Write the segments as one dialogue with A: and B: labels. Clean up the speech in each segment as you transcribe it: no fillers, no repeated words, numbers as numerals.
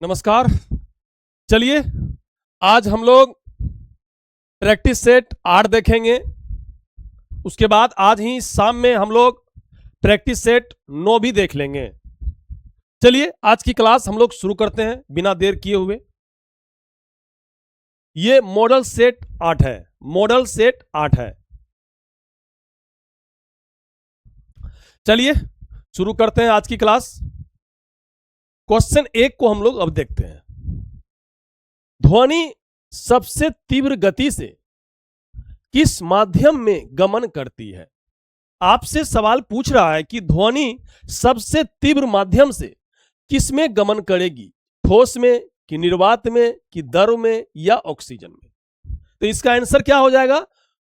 A: नमस्कार। चलिए आज हम लोग प्रैक्टिस सेट 8 देखेंगे। उसके बाद आज ही शाम में हम लोग प्रैक्टिस सेट 9 भी देख लेंगे। चलिए आज की क्लास हम लोग शुरू करते हैं बिना देर किए हुए। ये मॉडल सेट 8 है, मॉडल सेट 8 है। चलिए शुरू करते हैं आज की क्लास। क्वेश्चन 1 को हम लोग अब देखते हैं। ध्वनि सबसे तीव्र गति से किस माध्यम में गमन करती है? आपसे सवाल पूछ रहा है कि ध्वनि सबसे तीव्र माध्यम से किस में गमन करेगी, ठोस में कि निर्वात में कि द्रव में या ऑक्सीजन में। तो इसका आंसर क्या हो जाएगा?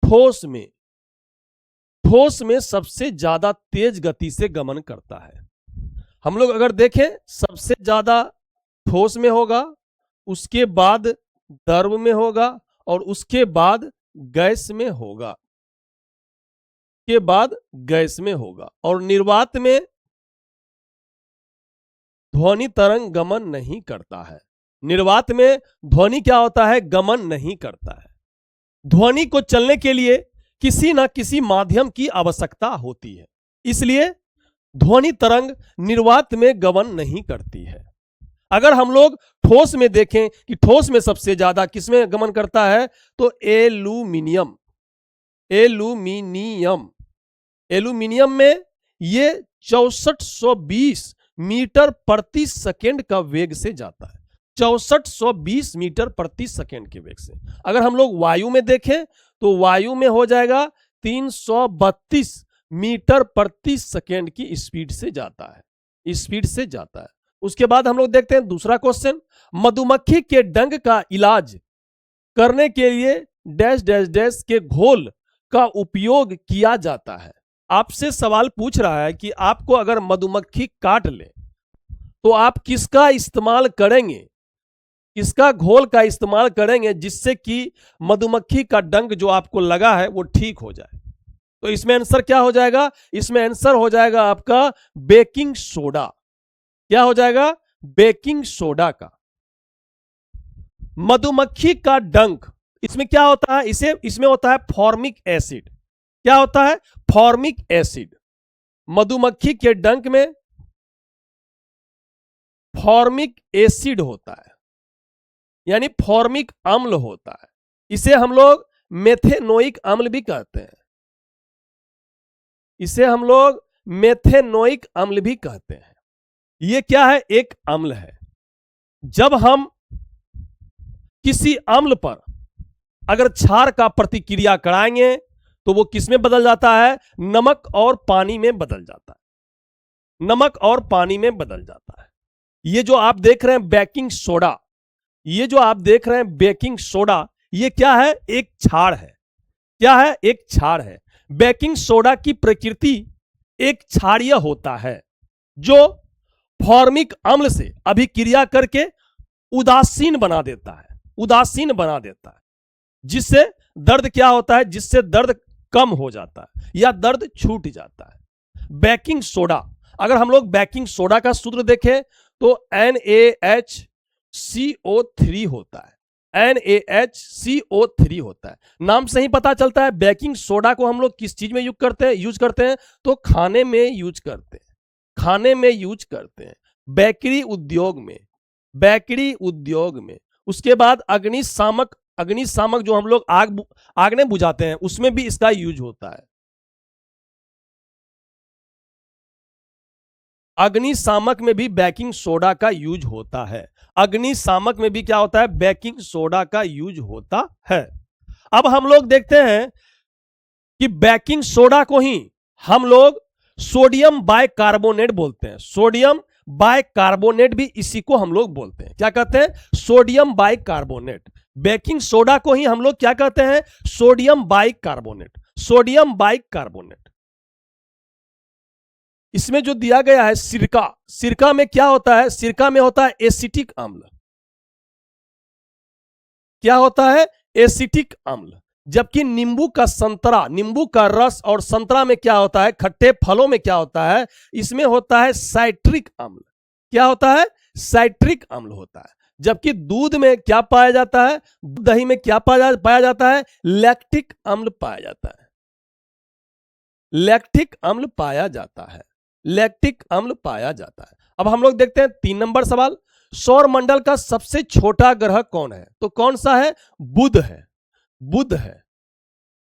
A: ठोस में। ठोस में सबसे ज्यादा तेज गति से गमन करता है। हम लोग अगर देखें सबसे ज्यादा ठोस में होगा, उसके बाद द्रव में होगा और उसके बाद गैस में होगा, के बाद गैस में होगा। और निर्वात में ध्वनि तरंग गमन नहीं करता है। निर्वात में ध्वनि क्या होता है? गमन नहीं करता है। ध्वनि को चलने के लिए किसी ना किसी माध्यम की आवश्यकता होती है, इसलिए ध्वनि तरंग निर्वात में गमन नहीं करती है। अगर हम लोग ठोस में देखें कि ठोस में सबसे ज्यादा किसमें गमन करता है, तो एल्यूमिनियम। एल्यूमिनियम एल्यूमिनियम में ये 6420 मीटर प्रति सेकेंड का वेग से जाता है। 6420 मीटर प्रति सेकेंड के वेग से। अगर हम लोग वायु में देखें तो वायु में हो जाएगा 332 मीटर प्रति सेकेंड की स्पीड से जाता है, स्पीड से जाता है। उसके बाद हम लोग देखते हैं दूसरा क्वेश्चन। मधुमक्खी के डंक का इलाज करने के लिए डैश डैश डैश के घोल का उपयोग किया जाता है। आपसे सवाल पूछ रहा है कि आपको अगर मधुमक्खी काट ले तो आप किसका इस्तेमाल करेंगे, किसका घोल का इस्तेमाल करेंगे जिससे कि मधुमक्खी का डंक जो आपको लगा है वो ठीक हो जाए। तो इसमें आंसर क्या हो जाएगा? इसमें आंसर हो जाएगा आपका बेकिंग सोडा। क्या हो जाएगा? बेकिंग सोडा का। मधुमक्खी का डंक, इसमें क्या होता है? इसमें होता है फॉर्मिक एसिड। क्या होता है? Formic acid. मधुमक्खी के डंक में फॉर्मिक एसिड होता है, यानी फॉर्मिक अम्ल होता है। इसे हम लोग मेथेनोइक अम्ल भी कहते हैं। इसे हम लोग मेथेनोइक अम्ल भी कहते हैं। ये क्या है? एक अम्ल है। जब हम किसी अम्ल पर अगर क्षार का प्रतिक्रिया कराएंगे तो वो किस में बदल जाता है? नमक और पानी में बदल जाता है। नमक और पानी में बदल जाता है। ये जो आप देख रहे हैं बेकिंग सोडा, ये जो आप देख रहे हैं बेकिंग सोडा, ये क्या है? एक क्षार है। क्या है? एक क्षार है। बेकिंग सोडा की प्रकृति एक क्षारीय होता है जो फॉर्मिक अम्ल से अभिक्रिया करके उदासीन बना देता है, उदासीन बना देता है, जिससे दर्द क्या होता है? जिससे दर्द कम हो जाता है या दर्द छूट जाता है। बेकिंग सोडा, अगर हम लोग बेकिंग सोडा का सूत्र देखें तो NaHCO3 होता है। NaHCO3 होता है। नाम से ही पता चलता है बेकिंग सोडा को हम लोग किस चीज में यूज करते हैं तो खाने में यूज करते हैं, खाने में यूज करते हैं, बेकरी उद्योग में, बेकरी उद्योग में। उसके बाद अग्निशामक जो हम लोग आग ने बुझाते हैं उसमें भी इसका यूज होता है। अग्निशामक में भी बेकिंग सोडा का यूज होता है। अग्निशामक में भी क्या होता है? बेकिंग सोडा का यूज होता है। अब हम लोग देखते हैं कि बेकिंग सोडा को ही हम लोग सोडियम बाइकार्बोनेट बोलते हैं। सोडियम बाइकार्बोनेट भी इसी को हम लोग बोलते हैं। क्या कहते हैं? Sodium bicarbonate. बेकिंग सोडा को ही हम लोग क्या कहते हैं? Sodium bicarbonate. Sodium bicarbonate. इसमें जो दिया गया है सिरका, सिरका में क्या होता है? सिरका में होता है एसिटिक अम्ल। क्या होता है? एसिटिक अम्ल। जबकि नींबू का रस और संतरा में क्या होता है? खट्टे फलों में क्या होता है? इसमें होता है साइट्रिक अम्ल। क्या होता है? साइट्रिक अम्ल होता है। जबकि दूध में क्या पाया जाता है, दही में क्या पाया जाता है, लैक्टिक अम्ल पाया जाता है। लैक्टिक अम्ल पाया जाता है, लैक्टिक अम्ल पाया जाता है। अब हम लोग देखते हैं 3 नंबर सवाल, सौर मंडल का सबसे छोटा ग्रह कौन है? तो कौन सा है? बुध है, बुध है।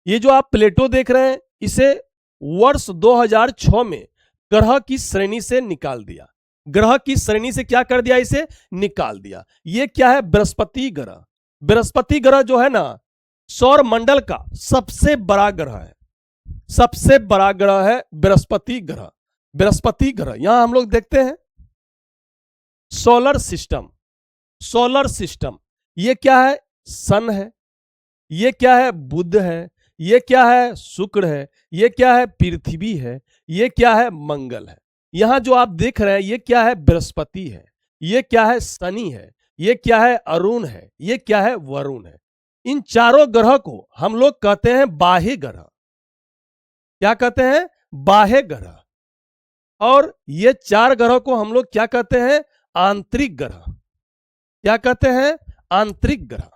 A: ये जो आप प्लेटो देख रहे हैं, इसे वर्ष 2006 में ग्रह की श्रेणी से निकाल दिया। ग्रह की श्रेणी से क्या कर दिया? इसे निकाल दिया। ये क्या है? बृहस्पति ग्रह। बृहस्पति ग्रह जो है ना, सौर मंडल का सबसे बड़ा ग्रह है, सबसे बड़ा ग्रह है बृहस्पति ग्रह। बृहस्पति ग्रह यहां हम लोग देखते हैं सोलर सिस्टम, सोलर सिस्टम। ये क्या है? सन है। ये क्या है? बुध है। ये क्या है? शुक्र है। ये क्या है? पृथ्वी है। ये क्या है? मंगल है। यहां जो आप देख रहे हैं, ये क्या है? बृहस्पति है। ये क्या है? शनि है। ये क्या है? अरुण है। ये क्या है? वरुण है। इन चारों ग्रह को हम लोग कहते हैं बाह्य ग्रह। क्या कहते हैं? बाह्य ग्रह। और ये 4 ग्रह को हम लोग क्या कहते हैं? आंतरिक ग्रह। क्या कहते हैं? आंतरिक ग्रह।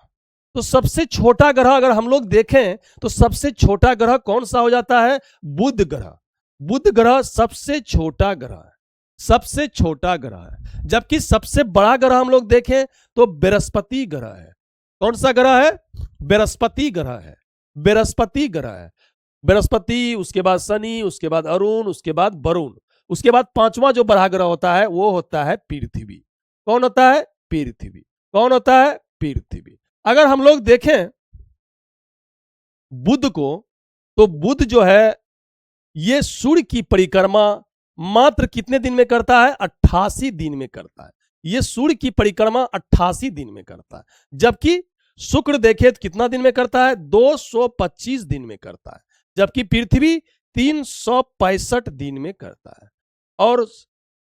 A: तो सबसे छोटा ग्रह अगर हम लोग देखें तो सबसे छोटा ग्रह कौन सा हो जाता है? बुध ग्रह। बुध ग्रह सबसे छोटा ग्रह है, सबसे छोटा ग्रह है। जबकि सबसे बड़ा ग्रह हम लोग देखें तो बृहस्पति ग्रह है। कौन सा ग्रह है? बृहस्पति ग्रह है, बृहस्पति ग्रह है। बृहस्पति, उसके बाद शनि, उसके बाद अरुण, उसके बाद वरुण, उसके बाद 5वां जो बड़ा ग्रह होता है वो होता है पृथ्वी। कौन होता है? पृथ्वी। कौन होता है? पृथ्वी। अगर हम लोग देखें बुध को, तो बुध जो है ये सूर्य की परिक्रमा मात्र कितने दिन में करता है? 88 दिन में करता है। ये सूर्य की परिक्रमा 88 दिन में करता है। जबकि शुक्र देखे तो कितना दिन में करता है? 225 दिन में करता है। जबकि पृथ्वी 365 दिन में करता है। और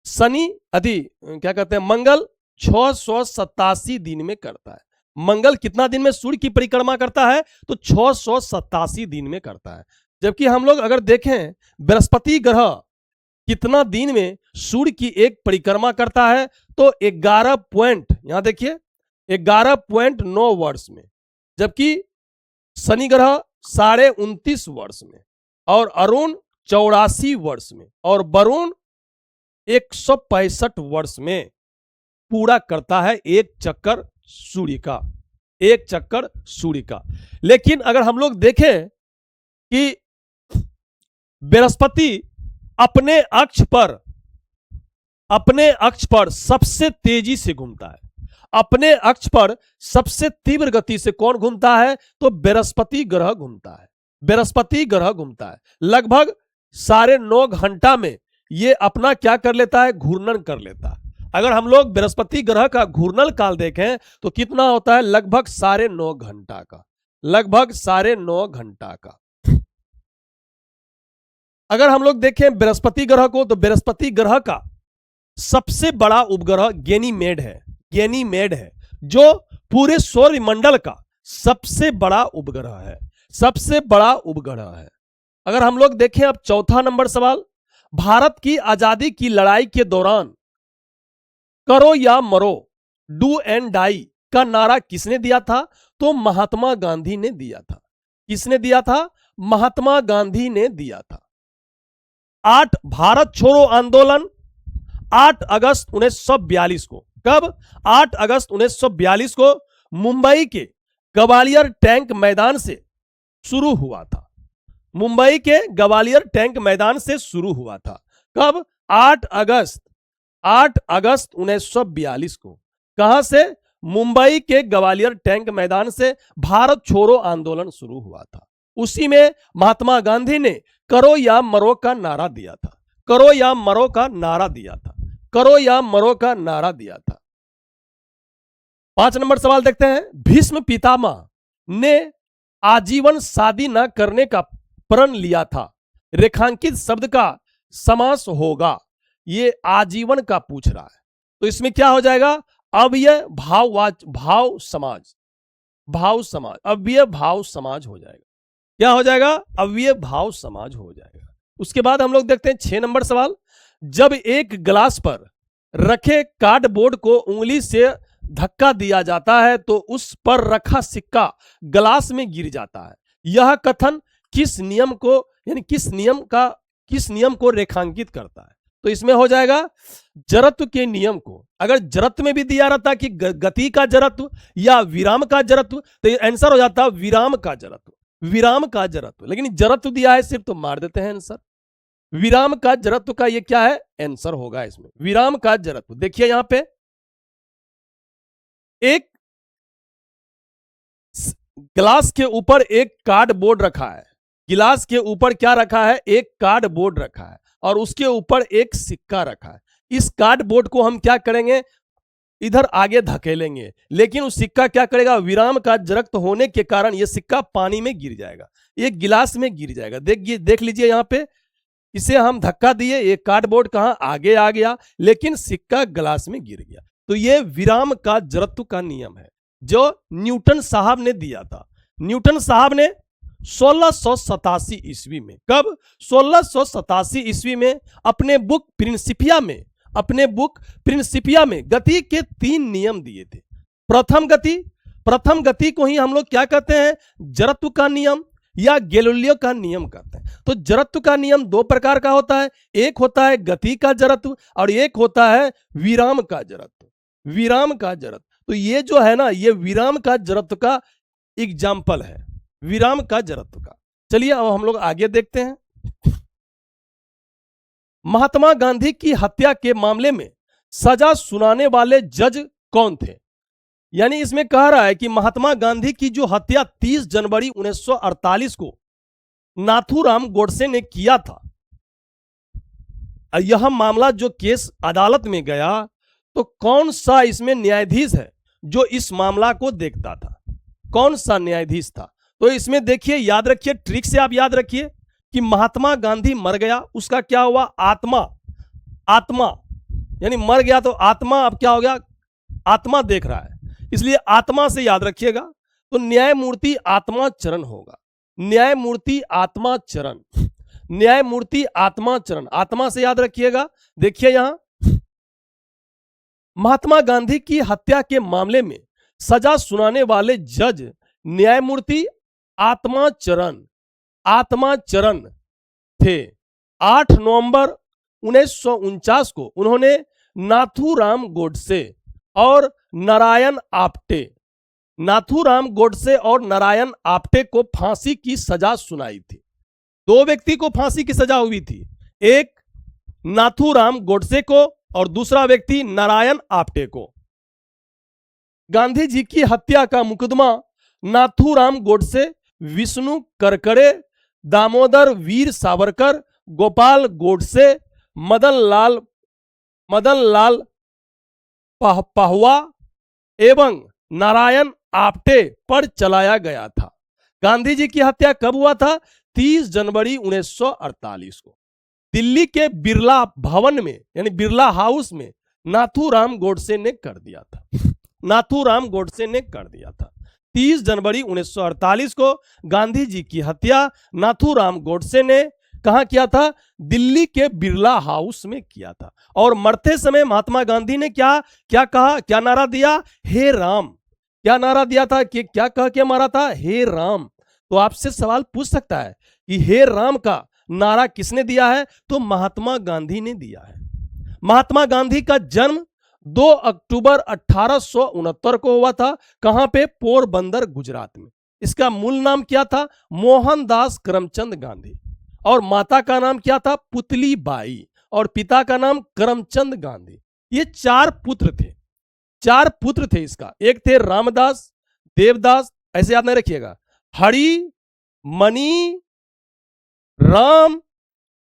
A: शनि क्या कहते हैं, मंगल 687 दिन में करता है। मंगल कितना दिन में सूर्य की परिक्रमा करता है? तो 687 दिन में करता है। जबकि हम लोग अगर देखें बृहस्पति ग्रह कितना दिन में सूर्य की एक परिक्रमा करता है, तो 11 पॉइंट, यहां देखिए 11.9 वर्ष में। जबकि शनि ग्रह 29.5 वर्ष में, और अरुण 84 वर्ष में, और वरुण 165 वर्ष में पूरा करता है एक चक्कर सूर्य का, एक चक्कर सूर्य का। लेकिन अगर हम लोग देखें कि बृहस्पति अपने अक्ष पर सबसे तेजी से घूमता है। अपने अक्ष पर सबसे तीव्र गति से कौन घूमता है? तो बृहस्पति ग्रह घूमता है। बृहस्पति ग्रह घूमता है लगभग 9.5 घंटा में। ये अपना क्या कर लेता है? घूर्णन कर लेता है। अगर हम लोग बृहस्पति ग्रह का घूर्णन काल देखें तो कितना होता है? लगभग 9.5 घंटा का, लगभग 9.5 घंटा का। अगर हम लोग देखें बृहस्पति ग्रह को, तो बृहस्पति ग्रह का सबसे बड़ा उपग्रह गैनीमेड है। गैनीमेड है जो पूरे सौर मंडल का सबसे बड़ा उपग्रह है, सबसे बड़ा उपग्रह है। अगर हम लोग देखें अब 4था नंबर सवाल, भारत की आजादी की लड़ाई के दौरान करो या मरो, डू एंड डाई का नारा किसने दिया था? तो महात्मा गांधी ने दिया था। किसने दिया था? महात्मा गांधी ने दिया था। 8 भारत छोड़ो आंदोलन 8 अगस्त 1942 को, कब? 8 अगस्त 1942 को मुंबई के ग्वालियर टैंक मैदान से शुरू हुआ था। मुंबई के ग्वालियर टैंक मैदान से शुरू हुआ था। कब? 8 अगस्त 1942 को। कहां से? मुंबई के ग्वालियर टैंक मैदान से भारत छोड़ो आंदोलन शुरू हुआ था। उसी में महात्मा गांधी ने करो या मरो का नारा दिया था। करो या मरो का नारा दिया था। करो या मरो का नारा दिया था। 5 नंबर सवाल देखते हैं। भीष्म पितामह ने आजीवन शादी न करने का प्रण लिया था। रेखांकित शब्द का समास होगा। ये आजीवन का पूछ रहा है, तो इसमें क्या हो जाएगा? अव्यय भाव समाज, भाव समाज, अव्यय भाव समाज हो जाएगा। क्या हो जाएगा? अव्यय भाव समाज हो जाएगा। उसके बाद हम लोग देखते हैं 6 नंबर सवाल। जब एक गिलास पर रखे कार्डबोर्ड को उंगली से धक्का दिया जाता है तो उस पर रखा सिक्का ग्लास में गिर जाता है। यह कथन किस नियम को यानी किस नियम को रेखांकित करता है? तो इसमें हो जाएगा जड़त्व के नियम को। अगर जड़त्व में भी दिया रहता कि गति का जड़त्व या विराम का जड़त्व तो आंसर हो जाता विराम का जड़त्व, विराम का जड़त्व। लेकिन जड़त्व दिया है सिर्फ, तो मार देते हैं आंसर। विराम का जड़त्व का ये क्या है? आंसर होगा इसमें विराम का जड़त्व। देखिए यहां पे एक गिलास के ऊपर एक कार्डबोर्ड रखा है, गिलास के ऊपर क्या रखा है? एक कार्डबोर्ड रखा है और उसके ऊपर एक सिक्का रखा है। इस कार्डबोर्ड को हम क्या करेंगे? इधर आगे धकेलेंगे, लेकिन उस सिक्का क्या करेगा? विराम का जड़त्व होने के कारण यह सिक्का पानी में गिर जाएगा, एक गिलास में गिर जाएगा। देख लीजिए यहां पे, इसे हम धक्का दिए, ये कार्डबोर्ड कहां आगे आ गया, लेकिन सिक्का गिलास में गिर गया। तो ये विराम का जड़त्व का नियम है जो न्यूटन साहब ने दिया था। न्यूटन साहब ने 1687 ईस्वी में, कब? 1687 ईस्वी में अपने बुक प्रिंसिपिया में गति के 3 नियम दिए थे। प्रथम गति को ही हम लोग क्या कहते हैं? जड़त्व का नियम या गैलीलियो का नियम कहते हैं। तो जड़त्व का नियम 2 प्रकार का होता है, एक होता है गति का जड़त्व और एक होता है विराम का जड़त्व। विराम का जड़त्व, तो ये जो है ना, ये विराम का जड़त्व का एग्जाम्पल है, विराम का जड़त्व का। चलिए अब हम लोग आगे देखते हैं। महात्मा गांधी की हत्या के मामले में सजा सुनाने वाले जज कौन थे? यानी इसमें कह रहा है कि महात्मा गांधी की जो हत्या 30 जनवरी 1948 को नाथूराम गोडसे ने किया था, यह मामला जो केस अदालत में गया, तो कौन सा इसमें न्यायाधीश है जो इस मामला को देखता था? कौन सा न्यायाधीश था? तो इसमें देखिए, याद रखिए, ट्रिक से आप याद रखिए कि महात्मा गांधी मर गया, उसका क्या हुआ? आत्मा यानी मर गया तो आत्मा अब क्या हो गया? आत्मा देख रहा है, इसलिए आत्मा से याद रखिएगा। तो न्यायमूर्ति आत्माचरण होगा, न्यायमूर्ति आत्माचरण, न्यायमूर्ति आत्माचरण, आत्मा से याद रखिएगा। देखिए यहां, महात्मा गांधी की हत्या के मामले में सजा सुनाने वाले जज न्यायमूर्ति आत्माचरण थे। 8 नवंबर 1949 को उन्होंने नाथूराम गोडसे और नारायण आप्टे को फांसी की सजा सुनाई थी। 2 व्यक्ति को फांसी की सजा हुई थी, एक नाथूराम गोडसे को और दूसरा व्यक्ति नारायण आप्टे को। गांधी जी की हत्या का मुकदमा नाथूराम गोडसे, विष्णु करकरे, दामोदर वीर सावरकर, गोपाल गोडसे, मदन लाल पहवा एवं नारायण आप्टे पर चलाया गया था। गांधी जी की हत्या कब हुआ था? 30 जनवरी 1948 को दिल्ली के बिरला भवन में यानी बिरला हाउस में नाथूराम गोडसे ने कर दिया था। नाथूराम गोडसे ने कर दिया था। 30 जनवरी 1948 को गांधी जी की हत्या नाथूराम गोडसे ने कहां किया था? दिल्ली के बिरला हाउस में किया था। और मरते समय महात्मा गांधी ने क्या कहा, क्या नारा दिया? हे राम। क्या नारा दिया था? कि क्या कह के मारा था? हे राम। तो आपसे सवाल पूछ सकता है कि हे राम का नारा किसने दिया है? तो महात्मा गांधी ने दिया है। महात्मा गांधी का जन्म 2 अक्टूबर 1869 को हुआ था। कहां पे? पोरबंदर, गुजरात में। इसका मूल नाम क्या था? मोहनदास करमचंद गांधी। और माता का नाम क्या था? पुतली बाई। और पिता का नाम करमचंद गांधी। ये 4 पुत्र थे, 4 पुत्र थे इसका। एक थे रामदास, देवदास, ऐसे याद नहीं रखिएगा, हरि, मणि, राम,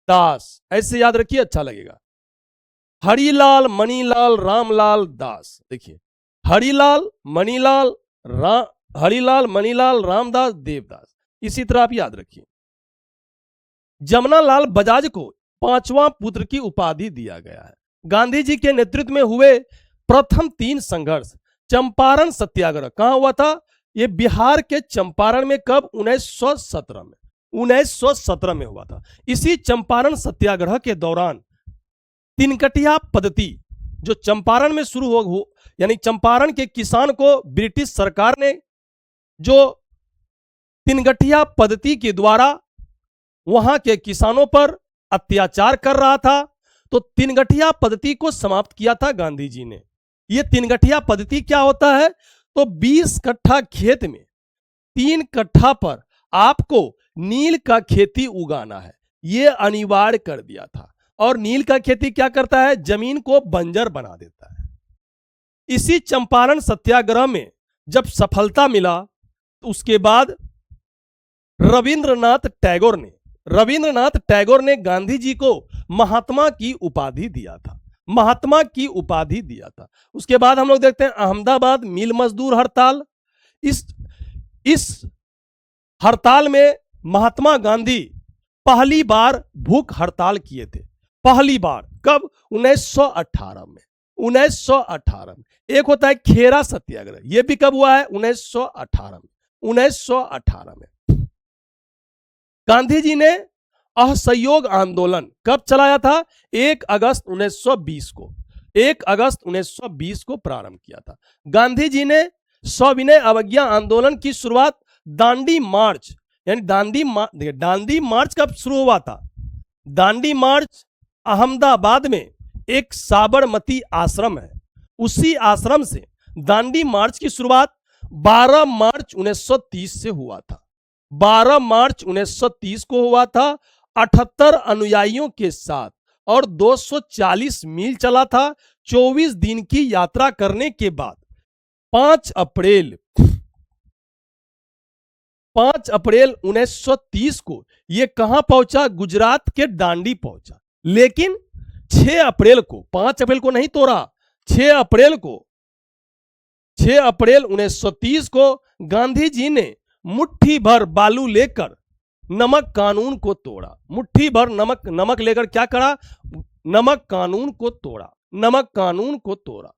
A: दास, ऐसे याद रखिए, अच्छा लगेगा। हरिलाल, मणिलाल, रामलाल, दास। देखिए, हरिलाल, मणिलाल, रामदास, देवदास। इसी तरह आप याद रखिए। जमनालाल बजाज को 5वां पुत्र की उपाधि दिया गया है। गांधी जी के नेतृत्व में हुए प्रथम 3 संघर्ष, चंपारण सत्याग्रह कहां हुआ था? ये बिहार के चंपारण में। कब? 1917 में। 1917 में हुआ था। इसी चंपारण सत्याग्रह के दौरान तिनकटिया पद्धति जो चंपारण में शुरू हो यानी चंपारण के किसान को ब्रिटिश सरकार ने जो तिनगठिया पद्धति के द्वारा वहां के किसानों पर अत्याचार कर रहा था, तो तिनगठिया पद्धति को समाप्त किया था गांधी जी ने। यह तिनगठिया पद्धति क्या होता है? तो 20 कट्ठा खेत में 3 कट्ठा पर आपको नील का खेती उगाना है, यह अनिवार्य कर दिया था। और नील का खेती क्या करता है? जमीन को बंजर बना देता है। इसी चंपारण सत्याग्रह में जब सफलता मिला तो उसके बाद रविंद्रनाथ टैगोर ने गांधी जी को महात्मा की उपाधि दिया था। उसके बाद हम लोग देखते हैं अहमदाबाद मिल मजदूर हड़ताल। इस हड़ताल में महात्मा गांधी पहली बार भूख हड़ताल किए थे। पहली बार कब? 1918 में। 1918 में। एक होता है खेरा सत्याग्रह, यह भी कब हुआ है? 1918 में। गांधी जी ने असहयोग आंदोलन कब चलाया था? 1 अगस्त 1920 को। 1 अगस्त 1920 को प्रारंभ किया था। गांधी जी ने सविनय अवज्ञा आंदोलन की शुरुआत दांडी मार्च, यानी दांडी मार्च कब शुरू हुआ था? दांडी मार्च अहमदाबाद में एक साबरमती आश्रम है, उसी आश्रम से दांडी मार्च की शुरुआत 12 मार्च 1930 से हुआ था। 12 मार्च 1930 को हुआ था 78 अनुयायियों के साथ, और 240 मील चला था। 24 दिन की यात्रा करने के बाद 5 अप्रैल 1930 को यह कहां पहुंचा? गुजरात के दांडी पहुंचा। लेकिन 6 अप्रैल को, 5 अप्रैल को नहीं तोड़ा, 6 अप्रैल 1930 को गांधी जी ने मुट्ठी भर बालू लेकर नमक कानून को तोड़ा। मुट्ठी भर नमक लेकर क्या करा? नमक कानून को तोड़ा।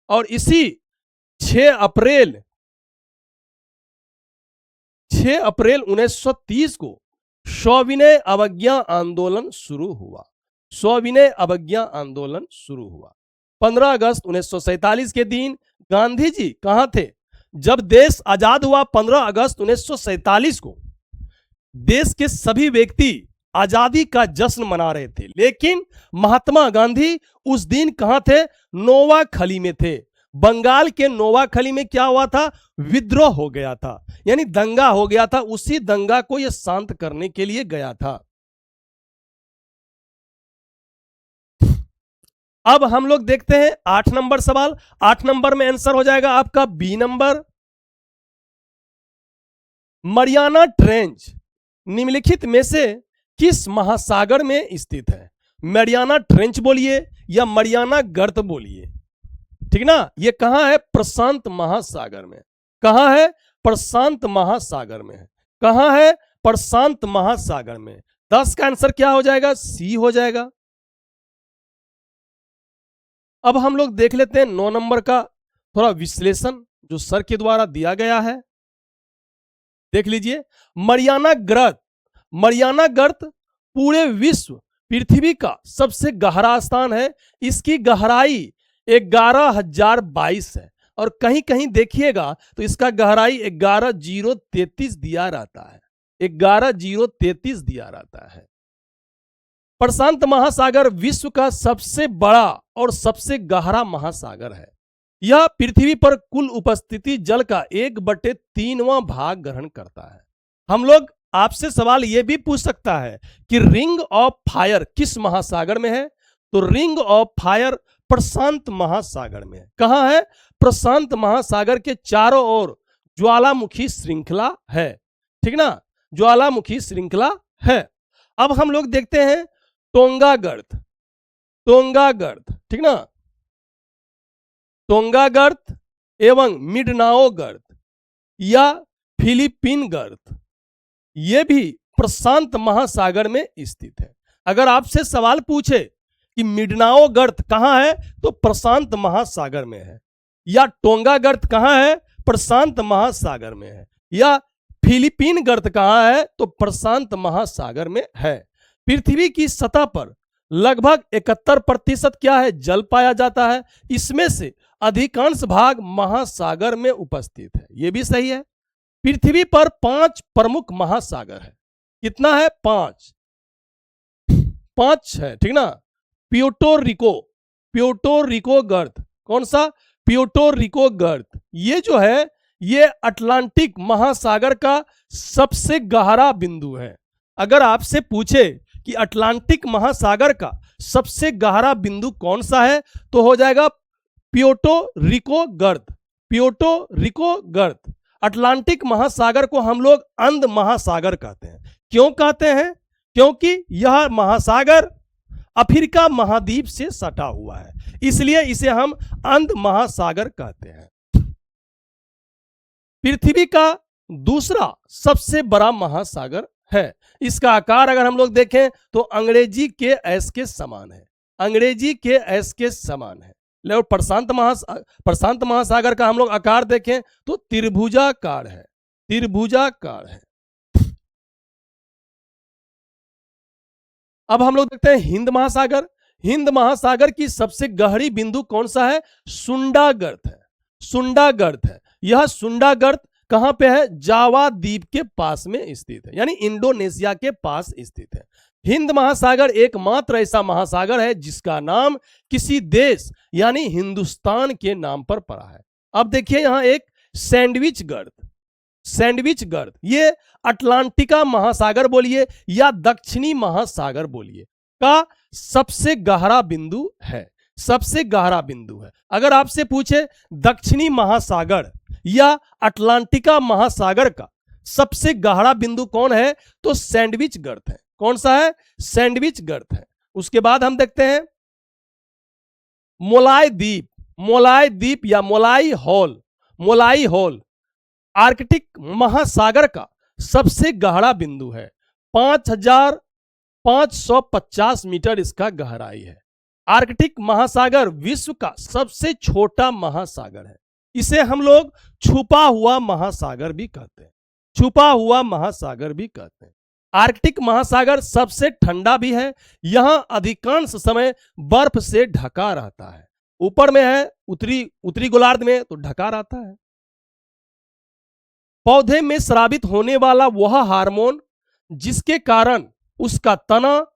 A: और इसी 6 अप्रैल 1930 को सविनय अवज्ञा आंदोलन शुरू हुआ। 15 अगस्त 1947 के दिन गांधी जी कहां थे? जब देश आजाद हुआ 15 अगस्त 1947 को देश के सभी व्यक्ति आजादी का जश्न मना रहे थे, लेकिन महात्मा गांधी उस दिन कहां थे? नोवाखली में थे। बंगाल के नोवाखली में क्या हुआ था? विद्रोह हो गया था, यानी दंगा हो गया था। उसी दंगा को यह शांत करने के लिए गया था। अब हम लोग देखते हैं 8 नंबर सवाल। 8 नंबर में आंसर हो जाएगा आपका बी नंबर। मरियाना ट्रेंच निम्नलिखित में से किस महासागर में स्थित है? मरियाना ट्रेंच बोलिए या मरियाना गर्त बोलिए, ठीक ना। ये कहां है? प्रशांत महासागर में। कहां है? प्रशांत महासागर में है। कहां है? प्रशांत महासागर में। 10 का आंसर क्या हो जाएगा? सी हो जाएगा। अब हम लोग देख लेते हैं 9 नंबर का थोड़ा विश्लेषण जो सर के द्वारा दिया गया है। देख लीजिए, मरियाना गर्त पूरे विश्व पृथ्वी का सबसे गहरा स्थान है। इसकी गहराई 11,022 है, और कहीं कहीं देखिएगा तो इसका गहराई 11,033 दिया रहता है। 11,033 दिया रहता है। प्रशांत महासागर विश्व का सबसे बड़ा और सबसे गहरा महासागर है। यह पृथ्वी पर कुल उपस्थिति जल का 1/3वां भाग ग्रहण करता है। हम लोग आपसे सवाल यह भी पूछ सकता है कि रिंग ऑफ फायर किस महासागर में है? तो रिंग ऑफ फायर प्रशांत महासागर में है। कहां है? प्रशांत महासागर के चारों ओर ज्वालामुखी श्रृंखला है, ठीक ना। ज्वालामुखी श्रृंखला है। अब हम लोग देखते हैं टोंगा गर्त, ठीक ना। टोंगा गर्त एवं मिडनाओ गर्त या फिलीपीन गर्त, यह भी प्रशांत महासागर में स्थित है। अगर आपसे सवाल पूछे कि मिडनाओ गर्त कहां है, तो प्रशांत महासागर में है। या टोंगा गर्त कहां है? प्रशांत महासागर में है। या फिलीपीन गर्त कहां है? तो प्रशांत महासागर में है। पृथ्वी की सतह पर लगभग 71% क्या है, जल पाया जाता है। इसमें से अधिकांश भाग महासागर में उपस्थित है, यह भी सही है। पृथ्वी पर 5 प्रमुख महासागर है। कितना है, 5 5 है, ठीक ना। प्यूर्टो रिको गर्त, कौन सा, प्यूर्टो रिको गर्त, ये जो है ये अटलांटिक महासागर का सबसे गहरा बिंदु है। अगर आपसे पूछे कि अटलांटिक महासागर का सबसे गहरा बिंदु कौन सा है, तो हो जाएगा प्यूर्टो रिको गर्त। प्यूर्टो रिको गर्त। अटलांटिक महासागर को हम लोग अंध महासागर कहते हैं। क्यों कहते हैं, क्योंकि यह महासागर अफ्रीका महाद्वीप से सटा हुआ है, इसलिए इसे हम अंध महासागर कहते हैं। पृथ्वी का दूसरा सबसे बड़ा महासागर है। इसका आकार अगर हम लोग देखें तो अंग्रेजी के एस के समान है, अंग्रेजी के एस के समान है। और प्रशांत महासागर का हम लोग आकार देखें तो त्रिभुजाकार है, त्रिभुजाकार है। अब हम लोग देखते हैं हिंद महासागर। हिंद महासागर की सबसे गहरी बिंदु कौन सा है, सुंडा गर्त है, सुंडा गर्त है। यह सुंडा गर्त कहां पे है, जावा द्वीप के पास में स्थित है, यानी इंडोनेशिया के पास स्थित है। हिंद महासागर एकमात्र ऐसा महासागर है जिसका नाम किसी देश यानी हिंदुस्तान के नाम पर पड़ा है। अब देखिए यहां एक सैंडविच गर्त, सैंडविच गर्त, ये अटलांटिका महासागर बोलिए या दक्षिणी महासागर बोलिए का सबसे गहरा बिंदु है, सबसे गहरा बिंदु है। अगर आपसे पूछे दक्षिणी महासागर या अटलांटिका महासागर का सबसे गहरा बिंदु कौन है, तो सैंडविच गर्त है। कौन सा है, सैंडविच गर्त है। उसके बाद हम देखते हैं मोलाई द्वीप, मोलाई द्वीप या मोलाई हॉल, मोलाई हॉल आर्कटिक महासागर का सबसे गहरा बिंदु है। 5550 मीटर इसका गहराई है। आर्कटिक महासागर विश्व का सबसे छोटा महासागर है। इसे हम लोग छुपा हुआ महासागर भी कहते हैं, छुपा हुआ महासागर भी कहते हैं। आर्कटिक महासागर सबसे ठंडा भी है, यहां अधिकांश समय बर्फ से ढका रहता है। ऊपर में है उत्तरी गोलार्ध में तो ढका रहता है। पौधे में स्रावित होने वाला वह हार्मोन जिसके कारण उसका तना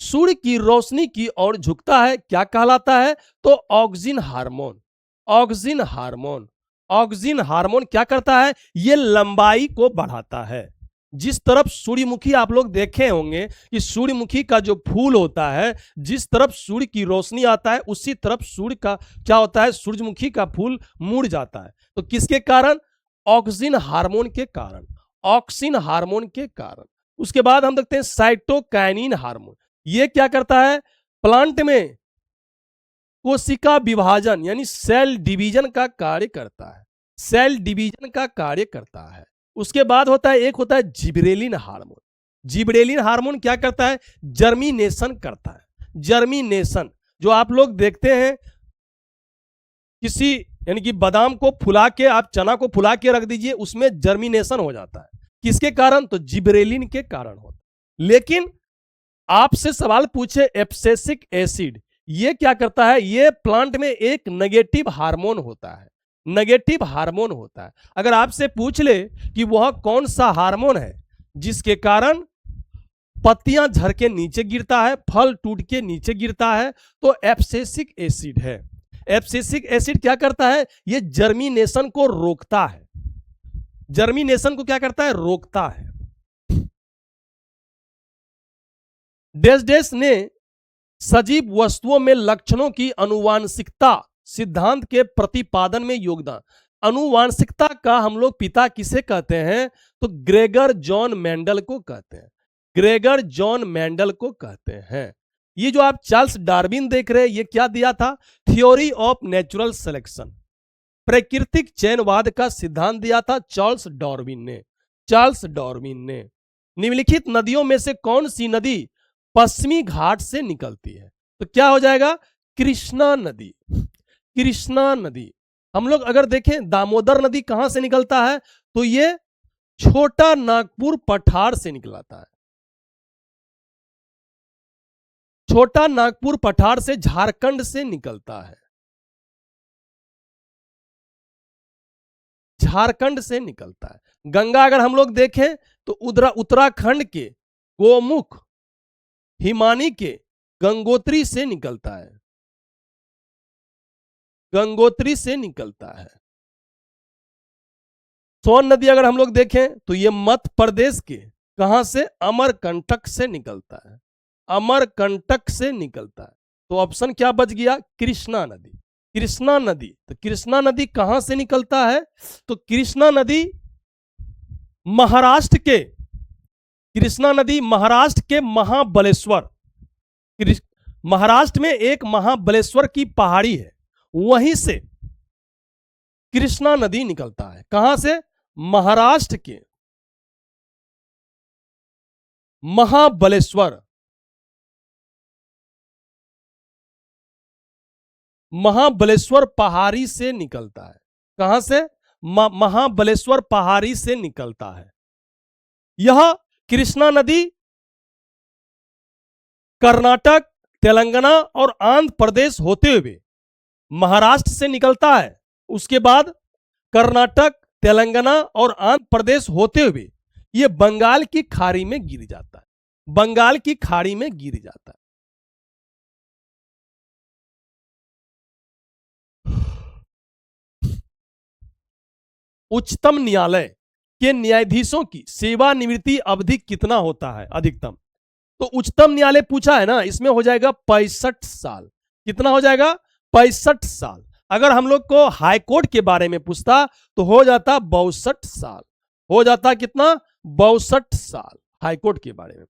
A: सूर्य की रोशनी की ओर झुकता है, क्या कहलाता है, तो auxin hormone. Auxin hormone, auxin hormone क्या करता है, ये लंबाई को बढ़ाता है। जिस तरफ सूर्यमुखी आप लोग देखे होंगे कि सूर्यमुखी का जो फूल होता है, जिस तरफ सूर्य की रोशनी आता है उसी तरफ सूर्य का क्या होता है, सूरजमुखी का फूल मुड़ जाता है। तो किसके कारण, ऑक्सिन हार्मोन के कारण, ऑक्सिन हार्मोन के कारण। उसके बाद हम देखते हैं साइटोकाइनिन हार्मोन। ये क्या करता है, प्लांट में कोशिका विभाजन यानी सेल डिवीजन का कार्य करता है, सेल डिवीजन का कार्य करता है। उसके बाद होता है एक होता है जिबरेलिन हार्मोन। जिबरेलिन हार्मोन क्या करता है, जर्मिनेशन करता है। जर्मिनेशन जो आप लोग देखते हैं किसी यानी कि बादाम को फुला के, आप चना को फुला के रख दीजिए, उसमें जर्मिनेशन हो जाता है। किसके कारण, तो जिबरेलिन के कारण होता है। लेकिन आपसे सवाल पूछे एब्सिसिक एसिड, ये क्या करता है, ये प्लांट में एक नेगेटिव हार्मोन होता है, नेगेटिव हार्मोन होता है। अगर आपसे पूछ ले कि वह कौन सा हार्मोन है जिसके कारण पत्तियां झड़ के नीचे गिरता है, फल टूट के नीचे गिरता है, तो एब्सिसिक एसिड है। एब्सिसिक एसिड क्या करता है, ये जर्मिनेशन को रोकता है, जर्मिनेशन को क्या करता है, रोकता है। डेस ने सजीव वस्तुओं में लक्षणों की अनुवांशिकता सिद्धांत के प्रतिपादन में योगदान। अनुवांशिकता का हम लोग पिता किसे कहते हैं, तो ग्रेगर जॉन मेंडल को कहते हैं, ग्रेगर जॉन मेंडल को कहते हैं। ये जो आप चार्ल्स डार्विन देख रहे हैं, ये क्या दिया था, थ्योरी ऑफ नेचुरल सिलेक्शन, प्राकृतिक चयनवाद का सिद्धांत दिया था चार्ल्स डार्विन ने, चार्ल्स डार्विन ने। निम्नलिखित नदियों में से कौन सी नदी पश्चिमी घाट से निकलती है, तो क्या हो जाएगा, कृष्णा नदी, कृष्णा नदी। हम लोग अगर देखें दामोदर नदी कहां से निकलता है, तो ये छोटा नागपुर पठार से निकलाता है। छोटा नागपुर पठार से झारखंड से निकलता है, झारखंड से निकलता है। गंगा अगर हम लोग देखें तो उत्तराखंड के गोमुख हिमानी के गंगोत्री से निकलता है, गंगोत्री से निकलता है। सोन नदी अगर हम लोग देखें तो ये मध्य प्रदेश के कहां से, अमरकंटक से निकलता है, अमरकंटक से निकलता है। तो ऑप्शन क्या बच गया, कृष्णा नदी। कृष्णा नदी, तो कृष्णा नदी कहां से निकलता है, तो कृष्णा नदी महाराष्ट्र के, कृष्णा नदी महाराष्ट्र के महाबलेश्वर, महाराष्ट्र में एक महाबलेश्वर की पहाड़ी है, वहीं से कृष्णा नदी निकलता है। कहां से, महाराष्ट्र के महाबलेश्वर, महाबलेश्वर पहाड़ी से निकलता है। कहां से, महाबलेश्वर पहाड़ी से निकलता है। यह कृष्णा नदी कर्नाटक, तेलंगाना और आंध्र प्रदेश होते हुए महाराष्ट्र से निकलता है, उसके बाद कर्नाटक, तेलंगाना और आंध्र प्रदेश होते हुए यह बंगाल की खाड़ी में गिर जाता है, बंगाल की खाड़ी में गिर जाता है। उच्चतम न्यायालय के न्यायाधीशों की सेवानिवृत्ति अवधि कितना होता है अधिकतम, तो उच्चतम न्यायालय पूछा है ना, इसमें हो जाएगा 65 साल। कितना हो जाएगा, 65 साल। अगर हम लोग को हाई कोर्ट के बारे में पूछता तो हो जाता 62 साल, हो जाता कितना, 62 साल हाई कोर्ट के बारे में।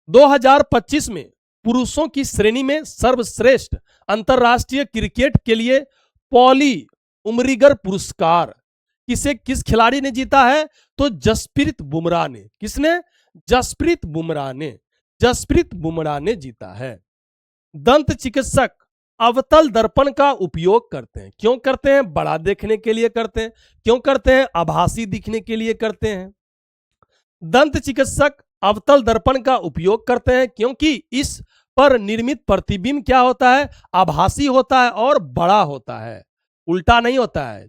A: 2025 में पुरुषों की श्रेणी में सर्वश्रेष्ठ अंतरराष्ट्रीय क्रिकेट के लिए पॉली उमरीगर पुरस्कार किस खिलाड़ी ने जीता है, तो जसप्रीत बुमराह ने। किसने, जसप्रीत बुमराह ने, जसप्रीत बुमराह ने जीता है। दंत चिकित्सक अवतल दर्पण का उपयोग करते हैं, क्यों करते हैं, बड़ा देखने के लिए करते हैं। क्यों करते हैं, आभासी दिखने के लिए करते हैं। दंत चिकित्सक अवतल दर्पण का उपयोग करते हैं क्योंकि इस पर निर्मित प्रतिबिंब क्या होता है, आभासी होता है और बड़ा होता है, उल्टा नहीं होता है,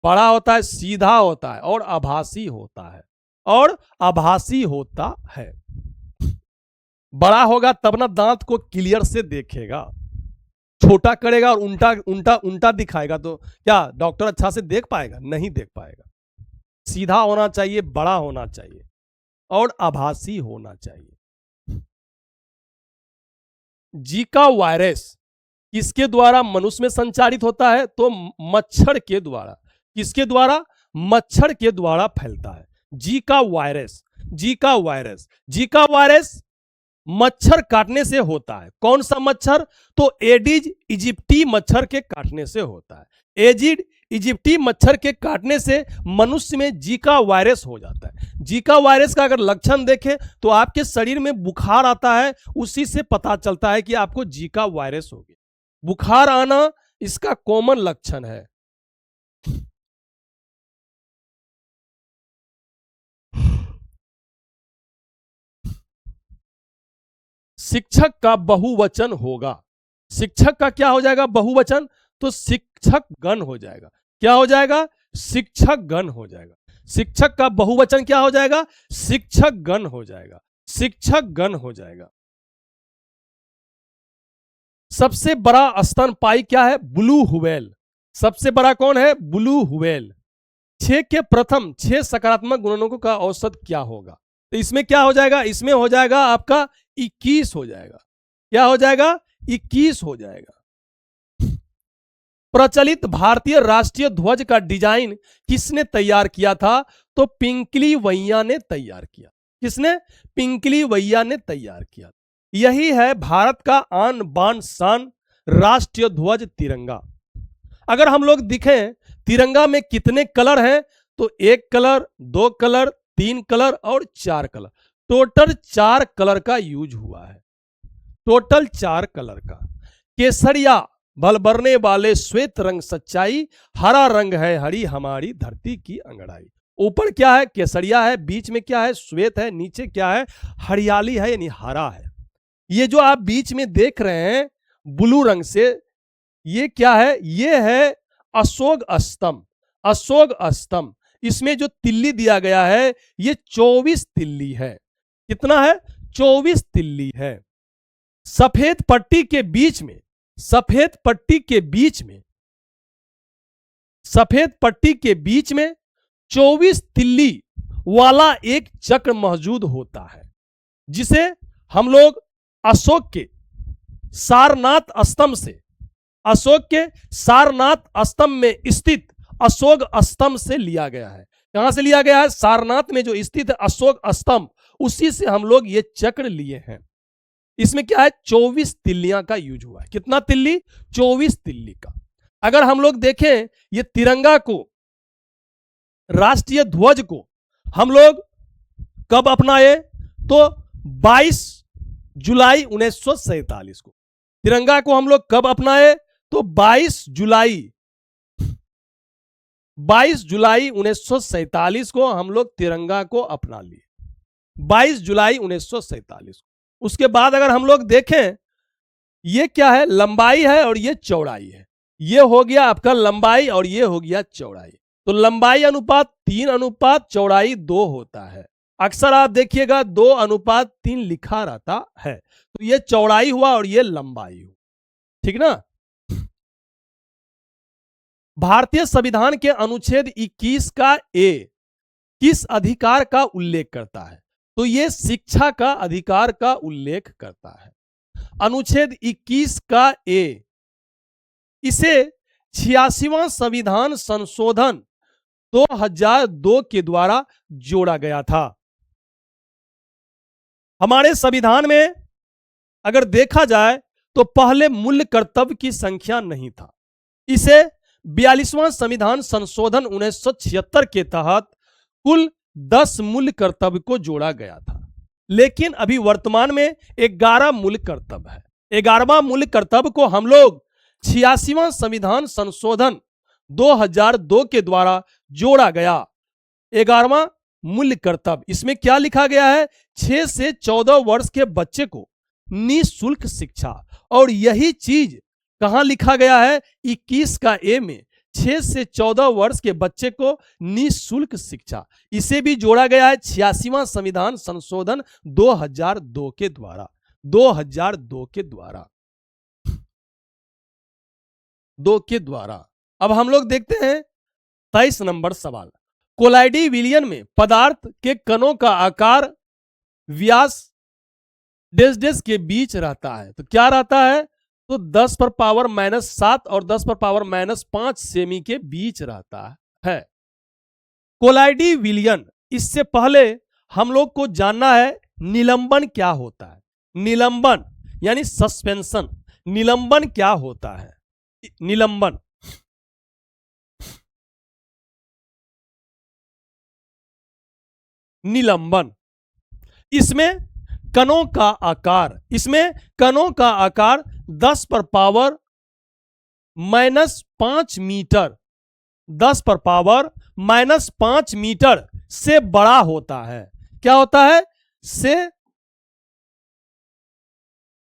A: बड़ा होता है, सीधा होता है और आभासी होता है, और आभासी होता है। बड़ा होगा तब ना दांत को क्लियर से देखेगा, छोटा करेगा और उल्टा उल्टा उल्टा दिखाएगा तो क्या डॉक्टर अच्छा से देख पाएगा, नहीं देख पाएगा। सीधा होना चाहिए, बड़ा होना चाहिए और आभासी होना चाहिए। जीका वायरस किसके द्वारा मनुष्य में संचारित होता है, तो मच्छर के द्वारा। किसके द्वारा, मच्छर के द्वारा फैलता है Zika virus. Zika virus, Zika virus मच्छर काटने से होता है। कौन सा मच्छर, तो एडिज इजिप्टी मच्छर के काटने से होता है। एजिड इजिप्टी मच्छर के काटने से मनुष्य में जीका वायरस हो जाता है। जीका वायरस का अगर लक्षण देखें तो आपके शरीर में बुखार आता है, उसी से पता चलता है कि आपको जीका वायरस हो गया। बुखार आना इसका कॉमन लक्षण है। शिक्षक का बहुवचन होगा, शिक्षक का क्या हो जाएगा, बहुवचन, तो शिक्षक गण हो जाएगा। क्या हो जाएगा, शिक्षक गण हो जाएगा। शिक्षक का बहुवचन क्या हो जाएगा, शिक्षक गण हो जाएगा, शिक्षक गण हो जाएगा। सबसे बड़ा स्तनपायी क्या है, ब्लू व्हेल। सबसे बड़ा कौन है, ब्लू व्हेल। 6 के प्रथम 6 सकारात्मक गुणनों का औसत क्या होगा, तो इसमें क्या हो जाएगा, इसमें हो जाएगा आपका 21 हो जाएगा। क्या हो जाएगा, 21 हो जाएगा। प्रचलित भारतीय राष्ट्रीय ध्वज का डिजाइन किसने तैयार किया था, तो पिंकली वैया ने तैयार किया। किसने, पिंकली वैया ने तैयार किया। यही है भारत का आन बान शान राष्ट्रीय ध्वज तिरंगा। अगर हम लोग दिखें तिरंगा में कितने कलर हैं, तो 1 कलर, 2 कलर, 3 कलर और 4 कलर। टोटल 4 कलर का यूज हुआ है, टोटल 4 कलर का। केसरिया भलबरने वाले श्वेत रंग सच्चाई, हरा रंग है हरी हमारी धरती की अंगड़ाई। ऊपर क्या है? केसरिया है, बीच में क्या है? श्वेत है, नीचे क्या है? हरियाली है यानी हरा है। ये जो आप बीच में देख रहे हैं ब्लू रंग से, ये क्या है? ये है अशोक स्तंभ। अशोक स्तंभ, इसमें जो तिल्ली दिया गया है ये 24 तिल्ली है। कितना है? 24 तिल्ली है। सफेद पट्टी के बीच में, सफेद पट्टी के बीच में, सफेद पट्टी के बीच में 24 तिल्ली वाला एक चक्र मौजूद होता है, जिसे हम लोग अशोक के सारनाथ स्तंभ से, अशोक के सारनाथ स्तंभ में स्थित अशोक स्तंभ से लिया गया है। कहां से लिया गया है? सारनाथ में जो स्थित है अशोक स्तंभ, उसी से हम लोग ये चक्र लिए हैं। इसमें क्या है? 24 तिल्लियां का यूज हुआ है। कितना तिल्ली? 24 तिल्ली का। अगर हम लोग देखें ये तिरंगा को, राष्ट्रीय ध्वज को हम लोग कब अपनाए? तो 22 जुलाई 1947 को। तिरंगा को हम लोग कब अपनाए? तो 22 जुलाई 1947 को हम लोग तिरंगा को अपना लिए। 22 जुलाई 1947 को। उसके बाद अगर हम लोग देखें, ये क्या है? लंबाई है और ये चौड़ाई है। ये हो गया आपका लंबाई और ये हो गया चौड़ाई। तो लंबाई अनुपात 3 अनुपात चौड़ाई 2 होता है। अक्सर आप देखिएगा 2 अनुपात 3 लिखा रहता है। तो ये चौड़ाई हुआ और ये लंबाई हुआ, ठीक ना। भारतीय संविधान के अनुच्छेद 21 का ए किस अधिकार का उल्लेख करता है? तो ये शिक्षा का अधिकार का उल्लेख करता है। अनुच्छेद 21 का ए, इसे 86वां संविधान संशोधन 2002 के द्वारा जोड़ा गया था। हमारे संविधान में अगर देखा जाए तो पहले मूल्य कर्तव्य की संख्या नहीं था। इसे 42वां संविधान संशोधन 1976 के तहत कुल 10 मूल्य कर्तव्य को जोड़ा गया था। लेकिन अभी वर्तमान में 11 मूल्य कर्तव्य है। 11वां मूल्य कर्तव्य को हम लोग 86वां संविधान संशोधन 2002 के द्वारा जोड़ा गया। 11वां मूल्य कर्तव्य, इसमें क्या लिखा गया है? 6 से 14 वर्ष के बच्चे को निःशुल्क शिक्षा। और यही चीज कहां लिखा गया है? 21 का ए में 6 से 14 वर्ष के बच्चे को निःशुल्क शिक्षा। इसे भी जोड़ा गया है 86वां संविधान संशोधन 2002 के द्वारा। 2002 के द्वारा, 2 के द्वारा। अब हम लोग देखते हैं 23 नंबर सवाल। कोलाइडी विलयन में पदार्थ के कणों का आकार व्यास डेस डेस के बीच रहता है। तो क्या रहता है? तो 10 पर पावर -7 और 10 पर पावर -5 सेमी के बीच रहता है। कोलाइडी विलयन, इससे पहले हम लोग को जानना है निलंबन क्या होता है। निलंबन यानी सस्पेंशन। निलंबन क्या होता है? निलंबन, निलंबन, इसमें कणों का आकार, इसमें कणों का आकार 10 पर पावर -5 मीटर, 10 पर पावर -5 मीटर से बड़ा होता है। क्या होता है? से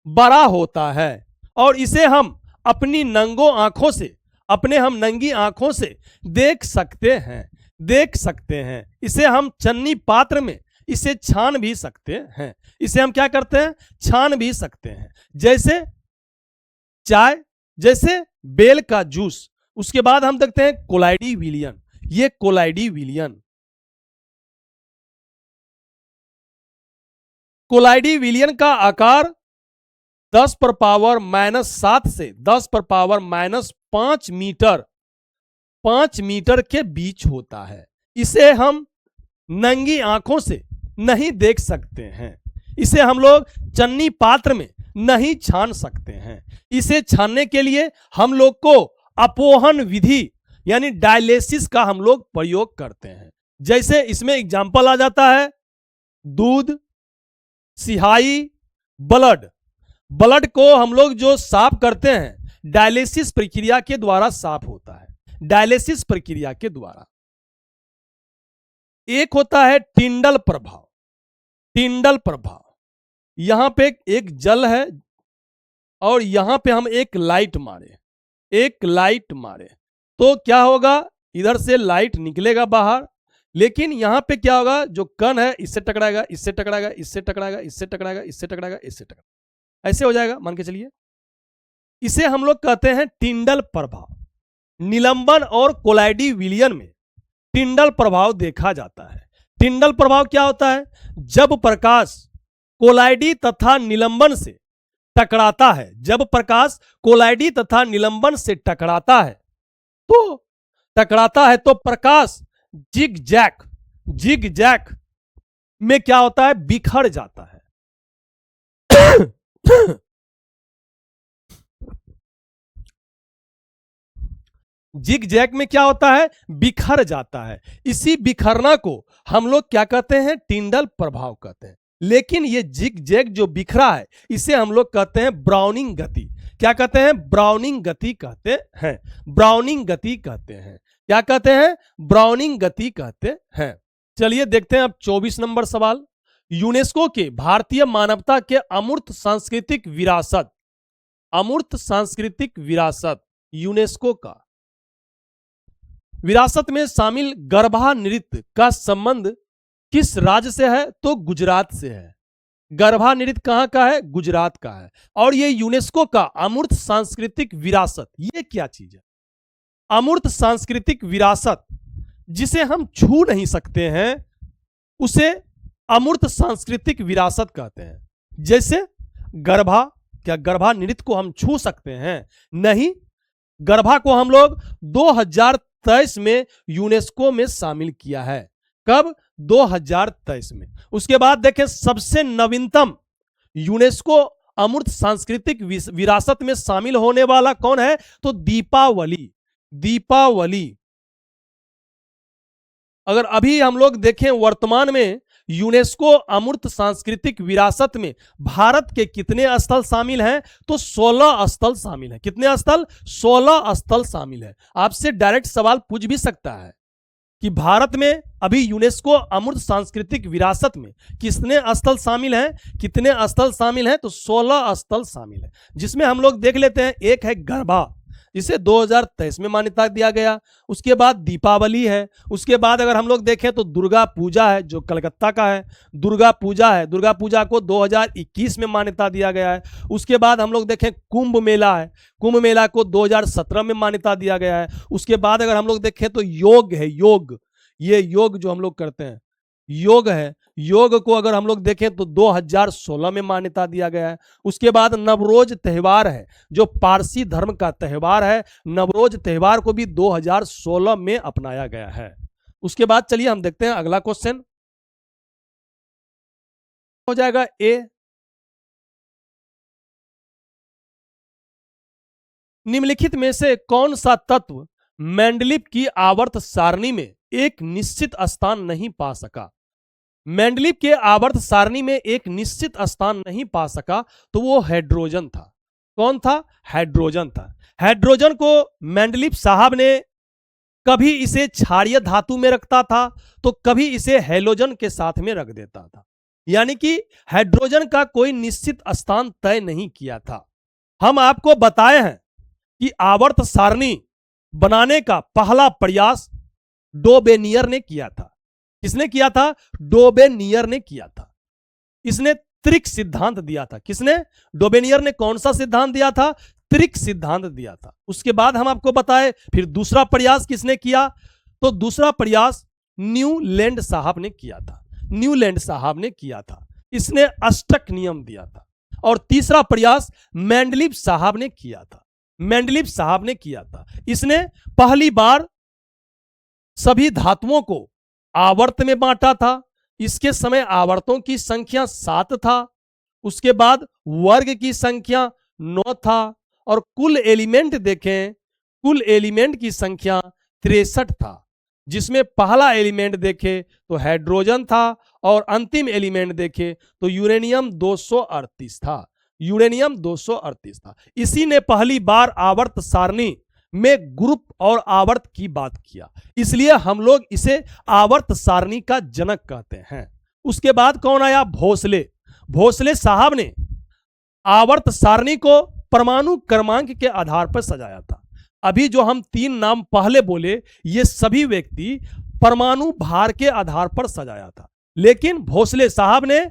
A: बड़ा होता है। और इसे हम अपनी नंगों आंखों से, अपने हम नंगी आंखों से देख सकते हैं, देख सकते हैं। इसे हम चन्नी पात्र में इसे छान भी सकते हैं। इसे हम क्या करते हैं? छान भी सकते हैं। जैसे चाय, जैसे बेल का जूस। उसके बाद हम देखते हैं कोलाइडी विलयन। ये कोलाइडी विलयन, कोलाइडी विलयन का आकार 10 पर पावर -7 से 10 पर पावर -5 मीटर, 5 मीटर के बीच होता है। इसे हम नंगी आंखों से नहीं देख सकते हैं। इसे हम लोग चन्नी पात्र में नहीं छान सकते हैं। इसे छानने के लिए हम लोग को अपोहन विधि यानी डायलिसिस का हम लोग प्रयोग करते हैं। जैसे इसमें एग्जाम्पल आ जाता है दूध, सिहाई, ब्लड। ब्लड को हम लोग जो साफ करते हैं डायलिसिस प्रक्रिया के द्वारा साफ होता है। डायलिसिस प्रक्रिया के द्वारा। एक होता है टिंडल प्रभाव। टिंडल प्रभाव, यहां पे एक जल है और यहां पे हम एक लाइट मारे, एक लाइट मारे तो क्या होगा, इधर से लाइट निकलेगा बाहर, लेकिन यहां पे क्या होगा, जो कण है इससे टकराएगा, इससे टकराएगा, इससे टकराएगा, इससे टकराएगा, इससे टकराएगा, इससे टकराएगा, ऐसे हो जाएगा मान के चलिए। इसे हम लोग कहते हैं टिंडल प्रभाव। निलंबन और कोलाइडी विलयन में टिंडल प्रभाव देखा जाता है। टिंडल प्रभाव क्या होता है, जब प्रकाश कोलाइडी तथा निलंबन से टकराता है, जब प्रकाश कोलाइडी तथा निलंबन से टकराता है तो प्रकाश जिग जैक में क्या होता है, बिखर जाता है। जिग जैग में क्या होता है, बिखर जाता है। इसी बिखरना को हम लोग क्या कहते हैं, टिंडल प्रभाव कहते हैं। लेकिन ये जिग जैग जो बिखरा है इसे हम लोग कहते हैं ब्राउनिंग गति। क्या कहते हैं, ब्राउनिंग गति कहते हैं, ब्राउनिंग गति कहते हैं। क्या कहते हैं, ब्राउनिंग गति कहते हैं। चलिए देखते हैं अब 24 नंबर सवाल। यूनेस्को के भारतीय मानवता के अमूर्त सांस्कृतिक विरासत, अमूर्त सांस्कृतिक विरासत यूनेस्को का विरासत में शामिल गरबा नृत्य का संबंध किस राज्य से है, तो गुजरात से है। गरबा नृत्य कहां का है, गुजरात का है। और ये यूनेस्को का अमूर्त सांस्कृतिक विरासत, ये क्या चीज है, अमूर्त सांस्कृतिक विरासत जिसे हम छू नहीं सकते हैं उसे अमूर्त सांस्कृतिक विरासत कहते हैं। जैसे गरबा, क्या गरबा नृत्य को हम छू सकते हैं, नहीं। गरबा को हम लोग 2023 में यूनेस्को में शामिल किया है। कब, 2023 में। उसके बाद देखें सबसे नवीनतम यूनेस्को अमूर्त सांस्कृतिक विरासत में शामिल होने वाला कौन है, तो दीपावली। दीपावली अगर अभी हम लोग देखें वर्तमान में यूनेस्को अमूर्त सांस्कृतिक विरासत में भारत के कितने स्थल शामिल हैं, तो 16 स्थल शामिल हैं। कितने स्थल, 16 स्थल शामिल है। आपसे डायरेक्ट सवाल पूछ भी सकता है कि भारत में अभी यूनेस्को अमूर्त सांस्कृतिक विरासत में कितने स्थल शामिल हैं, कितने स्थल शामिल हैं, तो 16 स्थल शामिल है। जिसमें हम लोग देख लेते हैं, एक है गरबा जिसे 2023 में मान्यता दिया गया। उसके बाद दीपावली है। उसके बाद अगर हम लोग देखें तो दुर्गा पूजा है जो कलकत्ता का है, दुर्गा पूजा है। दुर्गा पूजा को 2021 में मान्यता दिया गया है। उसके बाद हम लोग देखें कुंभ मेला है, कुंभ मेला को 2017 में मान्यता दिया गया है। उसके बाद अगर हम लोग देखें तो योग है, योग, ये योग जो हम लोग करते हैं योग है, योग को अगर हम लोग देखें तो 2016 में मान्यता दिया गया है। उसके बाद नवरोज त्यौहार है जो पारसी धर्म का त्यौहार है, नवरोज त्यौहार को भी 2016 में अपनाया गया है। उसके बाद चलिए हम देखते हैं अगला क्वेश्चन हो जाएगा ए। निम्नलिखित में से कौन सा तत्व मेंडलीव की आवर्त सारणी में एक निश्चित स्थान नहीं पा सका। मेंडलीव के आवर्त सारणी में एक निश्चित स्थान नहीं पा सका तो वो हाइड्रोजन था। कौन था, हाइड्रोजन था। हाइड्रोजन को मेंडलीव साहब ने कभी इसे क्षारीय धातु में रखता था तो कभी इसे हैलोजन के साथ में रख देता था। यानी कि हाइड्रोजन का कोई निश्चित स्थान तय नहीं किया था। हम आपको बताए हैं कि आवर्त सारणी बनाने का पहला प्रयास डोबेनियर ने किया था। किसने किया था, डोबेनियर ने किया था। इसने त्रिक सिद्धांत दिया था। किसने, डोबेनियर ने कौन सा सिद्धांत दिया था, त्रिक सिद्धांत दिया था। उसके बाद हम आपको बताए फिर दूसरा प्रयास किसने किया, तो दूसरा प्रयास न्यूलैंड साहब ने किया था। न्यूलैंड साहब ने किया था, इसने अष्टक नियम दिया था। और तीसरा प्रयास मेंडलीव साहब ने किया था। मेंडलीव साहब ने किया था, इसने पहली बार सभी धातुओं को आवर्त में बांटा था। इसके समय आवर्तों की संख्या 7 था। उसके बाद वर्ग की संख्या 9 था और कुल एलिमेंट देखें, कुल एलिमेंट की संख्या 63 था। जिसमें पहला एलिमेंट देखे तो हाइड्रोजन था और अंतिम एलिमेंट देखे तो यूरेनियम 238 था। यूरेनियम 238 था। इसी ने पहली बार आवर्त सारणी में ग्रुप और आवर्त की बात किया, इसलिए हम लोग इसे आवर्त सारणी का जनक कहते हैं। उसके बाद कौन आया? भोसले। भोसले साहब ने आवर्त सारणी को परमाणु क्रमांक के आधार पर सजाया था। अभी जो हम 3 नाम पहले बोले, ये सभी व्यक्ति परमाणु भार के आधार पर सजाया था, लेकिन भोसले साहब ने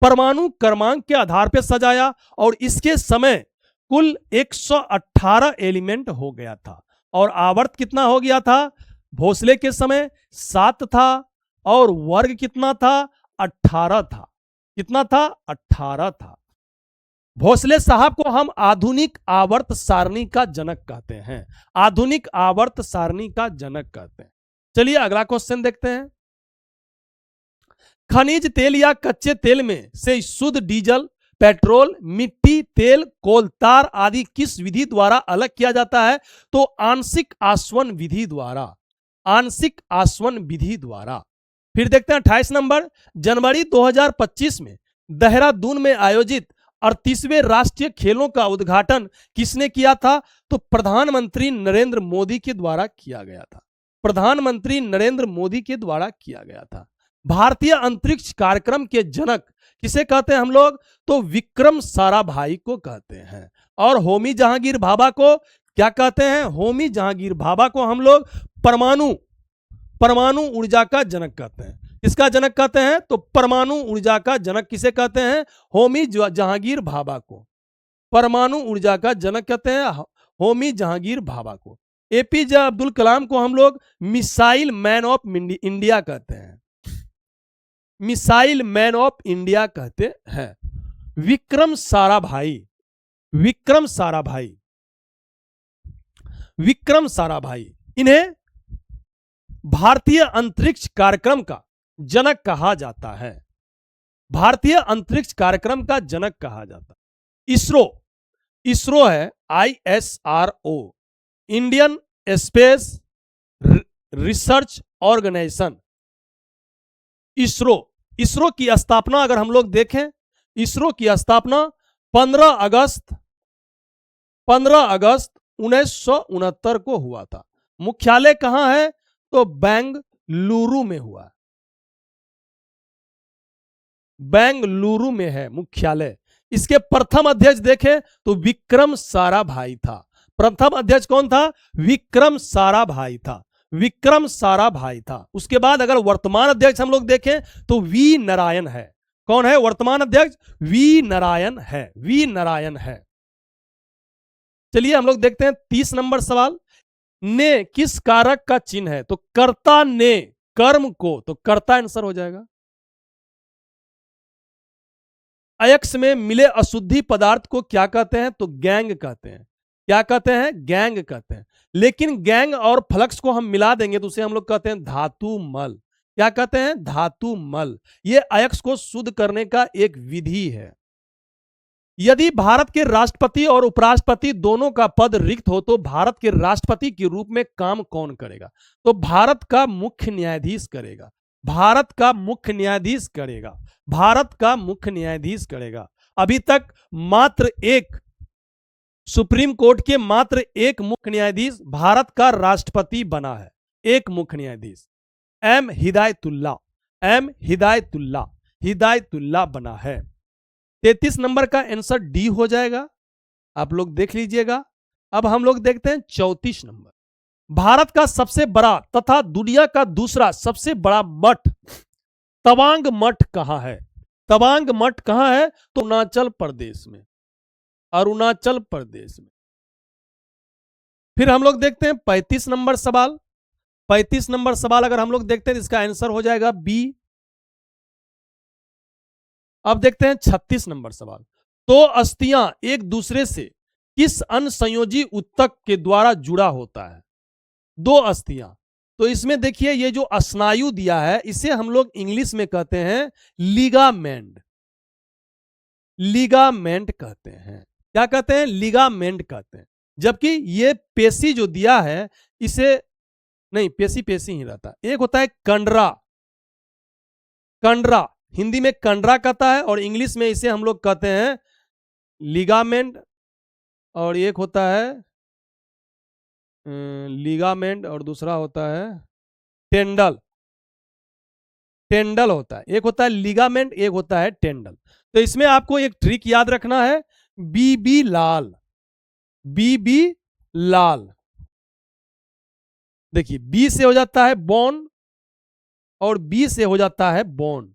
A: परमाणु क्रमांक के आधार पर सजाया और इसके समय कुल 118 एलिमेंट हो गया था। और आवर्त कितना हो गया था? भोसले के समय 7 था और वर्ग कितना था? 18 था। कितना था? 18 था। भोसले साहब को हम आधुनिक आवर्त सारणी का जनक कहते हैं। आधुनिक आवर्त सारणी का जनक कहते हैं। चलिए अगला क्वेश्चन देखते हैं। खनिज तेल या कच्चे तेल में से शुद्ध डीजल, पेट्रोल, मिट्टी तेल, कोल, तार आदि किस विधि द्वारा अलग किया जाता है? तो आंशिक आसवन विधि द्वारा। आंशिक आसवन विधि द्वारा। फिर देखते हैं 28 नंबर। जनवरी 2025 में देहरादून में आयोजित 38वें राष्ट्रीय खेलों का उद्घाटन किसने किया था? तो प्रधानमंत्री नरेंद्र मोदी के द्वारा किया गया था। प्रधानमंत्री नरेंद्र मोदी के द्वारा किया गया था। भारतीय अंतरिक्ष कार्यक्रम के जनक किसे कहते हैं हम लोग? तो विक्रम साराभाई को कहते हैं। और होमी जहांगीर भाभा को क्या कहते हैं? होमी जहांगीर भाभा को हम लोग परमाणु ऊर्जा का जनक कहते हैं। किसका जनक कहते हैं? तो परमाणु ऊर्जा का जनक किसे कहते हैं? होमी जहांगीर भाभा को परमाणु ऊर्जा का जनक कहते हैं, होमी जहांगीर भाभा को। एपीजे अब्दुल कलाम को हम लोग मिसाइल मैन ऑफ इंडिया कहते हैं। मिसाइल मैन ऑफ इंडिया कहते हैं। विक्रम साराभाई इन्हें भारतीय अंतरिक्ष कार्यक्रम का जनक कहा जाता है। भारतीय अंतरिक्ष कार्यक्रम का जनक कहा जाता है। इसरो है ISRO, Indian Space Research Organisation. ISRO की स्थापना अगर हम लोग देखें, इसरो की स्थापना 15 अगस्त 1969 को हुआ था। मुख्यालय कहां है? तो बेंगलुरु में हुआ। बेंगलुरु में है मुख्यालय। इसके प्रथम अध्यक्ष देखें तो विक्रम साराभाई था। प्रथम अध्यक्ष कौन था? विक्रम साराभाई था। विक्रम साराभाई था। उसके बाद अगर वर्तमान अध्यक्ष हम लोग देखें तो वी नारायण है। कौन है वर्तमान अध्यक्ष? वी नारायण है। चलिए हम लोग देखते हैं 30 नंबर सवाल। ने किस कारक का चिन्ह है? तो कर्ता ने कर्म को, तो कर्ता आंसर हो जाएगा। अयस्क में मिले अशुद्धि पदार्थ को क्या कहते हैं? तो गैंग कहते हैं। क्या कहते हैं? गैंग कहते हैं। लेकिन गैंग और फ्लक्स को हम मिला देंगे तो उसे हम लोग कहते हैं धातु मल। क्या कहते हैं? धातु मल। यह अयस्क को शुद्ध करने का एक विधि है। यदि भारत के राष्ट्रपति और उपराष्ट्रपति दोनों का पद रिक्त हो तो भारत के राष्ट्रपति के रूप में काम कौन करेगा? तो भारत का मुख्य न्यायाधीश करेगा। भारत का मुख्य न्यायाधीश करेगा। भारत का मुख्य न्यायाधीश करेगा। अभी तक मात्र एक सुप्रीम कोर्ट के मात्र एक मुख्य न्यायाधीश भारत का राष्ट्रपति बना है। एक मुख्य न्यायाधीश एम हिदायतुल्ला बना है। 33 नंबर का आंसर डी हो जाएगा। आप लोग देख लीजिएगा। अब हम लोग देखते हैं 34 नंबर। भारत का सबसे बड़ा तथा दुनिया का दूसरा सबसे बड़ा मठ तवांग मठ कहां है? तवांग मठ कहां है? तो अरुणाचल प्रदेश में। अरुणाचल प्रदेश में। फिर हम लोग देखते हैं 35 नंबर सवाल। 35 नंबर सवाल अगर हम लोग देखते हैं तो इसका आंसर हो जाएगा बी। अब देखते हैं 36 नंबर सवाल। तो अस्थियां एक दूसरे से किस अनसंयोजी उत्तक के द्वारा जुड़ा होता है? दो अस्थियां। तो इसमें देखिए ये जो स्नायु दिया है इसे हम लोग इंग्लिश में कहते हैं लिगामेंट। लिगामेंट कहते हैं। क्या कहते हैं? लिगामेंट कहते हैं। जबकि ये पेशी जो दिया है इसे नहीं, पेशी ही रहता। एक होता है कंडरा। कंडरा हिंदी में कंडरा कहता है और इंग्लिश में इसे हम लोग कहते हैं लिगामेंट। और एक होता है लिगामेंट और दूसरा होता है टेंडल। टेंडल होता है, एक होता है लिगामेंट, एक होता है टेंडल। तो इसमें आपको एक ट्रिक याद रखना है, बीबी लाल। बीबी लाल, देखिए बी से हो जाता है बोन और बी से हो जाता है बोन।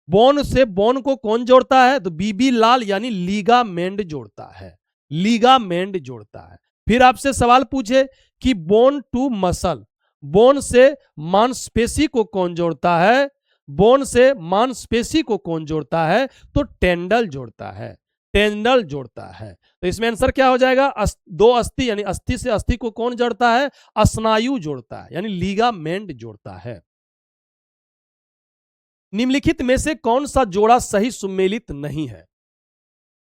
A: बोन से बोन को कौन जोड़ता है? तो बीबी लाल यानी लीगामेंट जोड़ता है, लीगामेंट जोड़ता है। फिर आपसे सवाल पूछे कि बोन टू मसल, बोन से मांसपेशी को कौन जोड़ता है? बोन से मांसपेशी को कौन जोड़ता है? तो टेंडल जोड़ता है, टेंडल जोड़ता है। तो इसमें आंसर क्या हो जाएगा? दो अस्थि यानी अस्थि से अस्थि को कौन जोड़ता है? स्नायु जोड़ता है यानी लीगामेंट जोड़ता है। निम्नलिखित में से कौन सा जोड़ा सही सुमेलित नहीं है?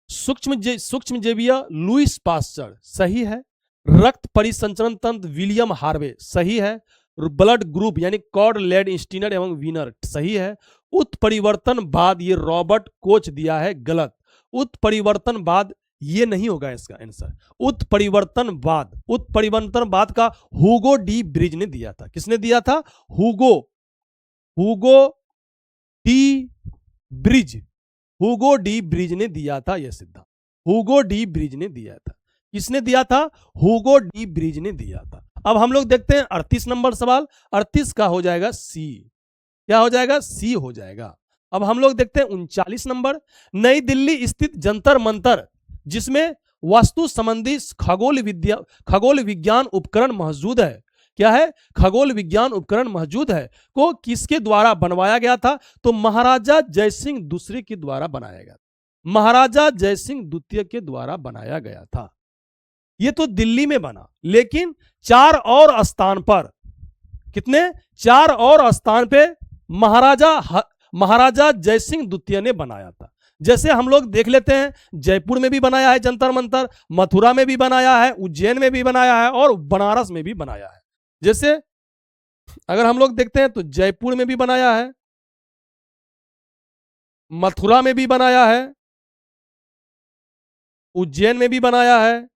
A: सूक्ष्मजीवीय लुईस पास्चर सही है। रक्त परिसंचरण तंत्र विलियम हार्वे सही है। ब्लड ग्रुप यानी कॉर्ड लेड स्टीनर एवं वीनर सही है। उत्परिवर्तनवाद ये रॉबर्ट कोच दिया है गलत। उत्परिवर्तनवाद ये नहीं होगा इसका आंसर। उत्परिवर्तनवाद, उत्परिवर्तनवाद का हुगो डी ब्रिज ने दिया था। किसने दिया था? हुगो डी ब्रिज, हुगो डी ब्रिज ने दिया था यह सिद्धांत। हुगो डी ब्रिज ने दिया था। किसने दिया था? हुगो डी ब्रिज ने दिया था। अब हम लोग देखते हैं 38 नंबर सवाल। 38 का हो जाएगा सी। क्या हो जाएगा? सी हो जाएगा। अब हम लोग देखते हैं 39 नंबर। नई दिल्ली स्थित जंतर मंतर जिसमें वास्तु संबंधी खगोल विज्ञान उपकरण मौजूद है, क्या है? खगोल विज्ञान उपकरण मौजूद है, को किसके द्वारा बनवाया गया था? तो महाराजा जयसिंह दूसरे के द्वारा बनाया गया। महाराजा जयसिंह द्वितीय के द्वारा बनाया गया था। ये तो दिल्ली में बना, लेकिन 4 और स्थान पर, कितने? 4 और स्थान पे महाराजा जयसिंह द्वितीय ने बनाया था। जैसे हम लोग देख लेते हैं, जयपुर में भी बनाया है जंतर मंतर, मथुरा में भी बनाया है, उज्जैन में भी बनाया है और बनारस में भी बनाया है। जैसे अगर हम लोग देखते हैं तो जयपुर में भी बनाया है, मथुरा में भी बनाया है, उज्जैन में भी बनाया है,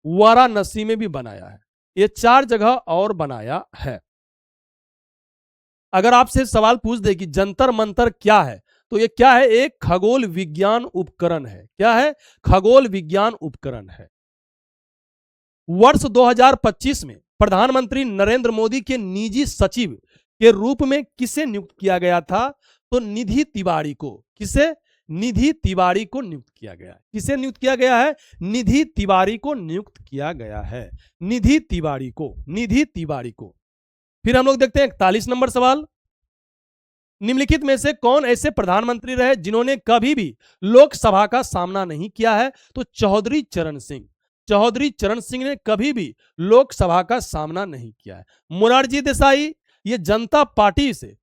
A: वाराणसी में भी बनाया है। ये 4 जगह और बनाया है। अगर आपसे सवाल पूछ दे कि जंतर मंतर क्या है, तो ये क्या है? एक खगोल विज्ञान उपकरण है। क्या है? खगोल विज्ञान उपकरण है। वर्ष 2025 में प्रधानमंत्री नरेंद्र मोदी के निजी सचिव के रूप में किसे नियुक्त किया गया था? तो निधि तिवारी को। किसे? निधि तिवारी को नियुक्त किया गया है। किसे नियुक्त किया गया है? निधि तिवारी को नियुक्त किया गया है। निधि तिवारी को, निधि तिवारी को। फिर हम लोग देखते हैं 41 नंबर सवाल। निम्नलिखित में से कौन ऐसे प्रधानमंत्री रहे जिन्होंने कभी भी लोकसभा का सामना नहीं किया है? तो चौधरी चरण सिंह। चौधरी चरण सिंह ने कभी भी लोकसभा का सामना नहीं किया है। मोरारजी देसाई ये जनता पार्टी से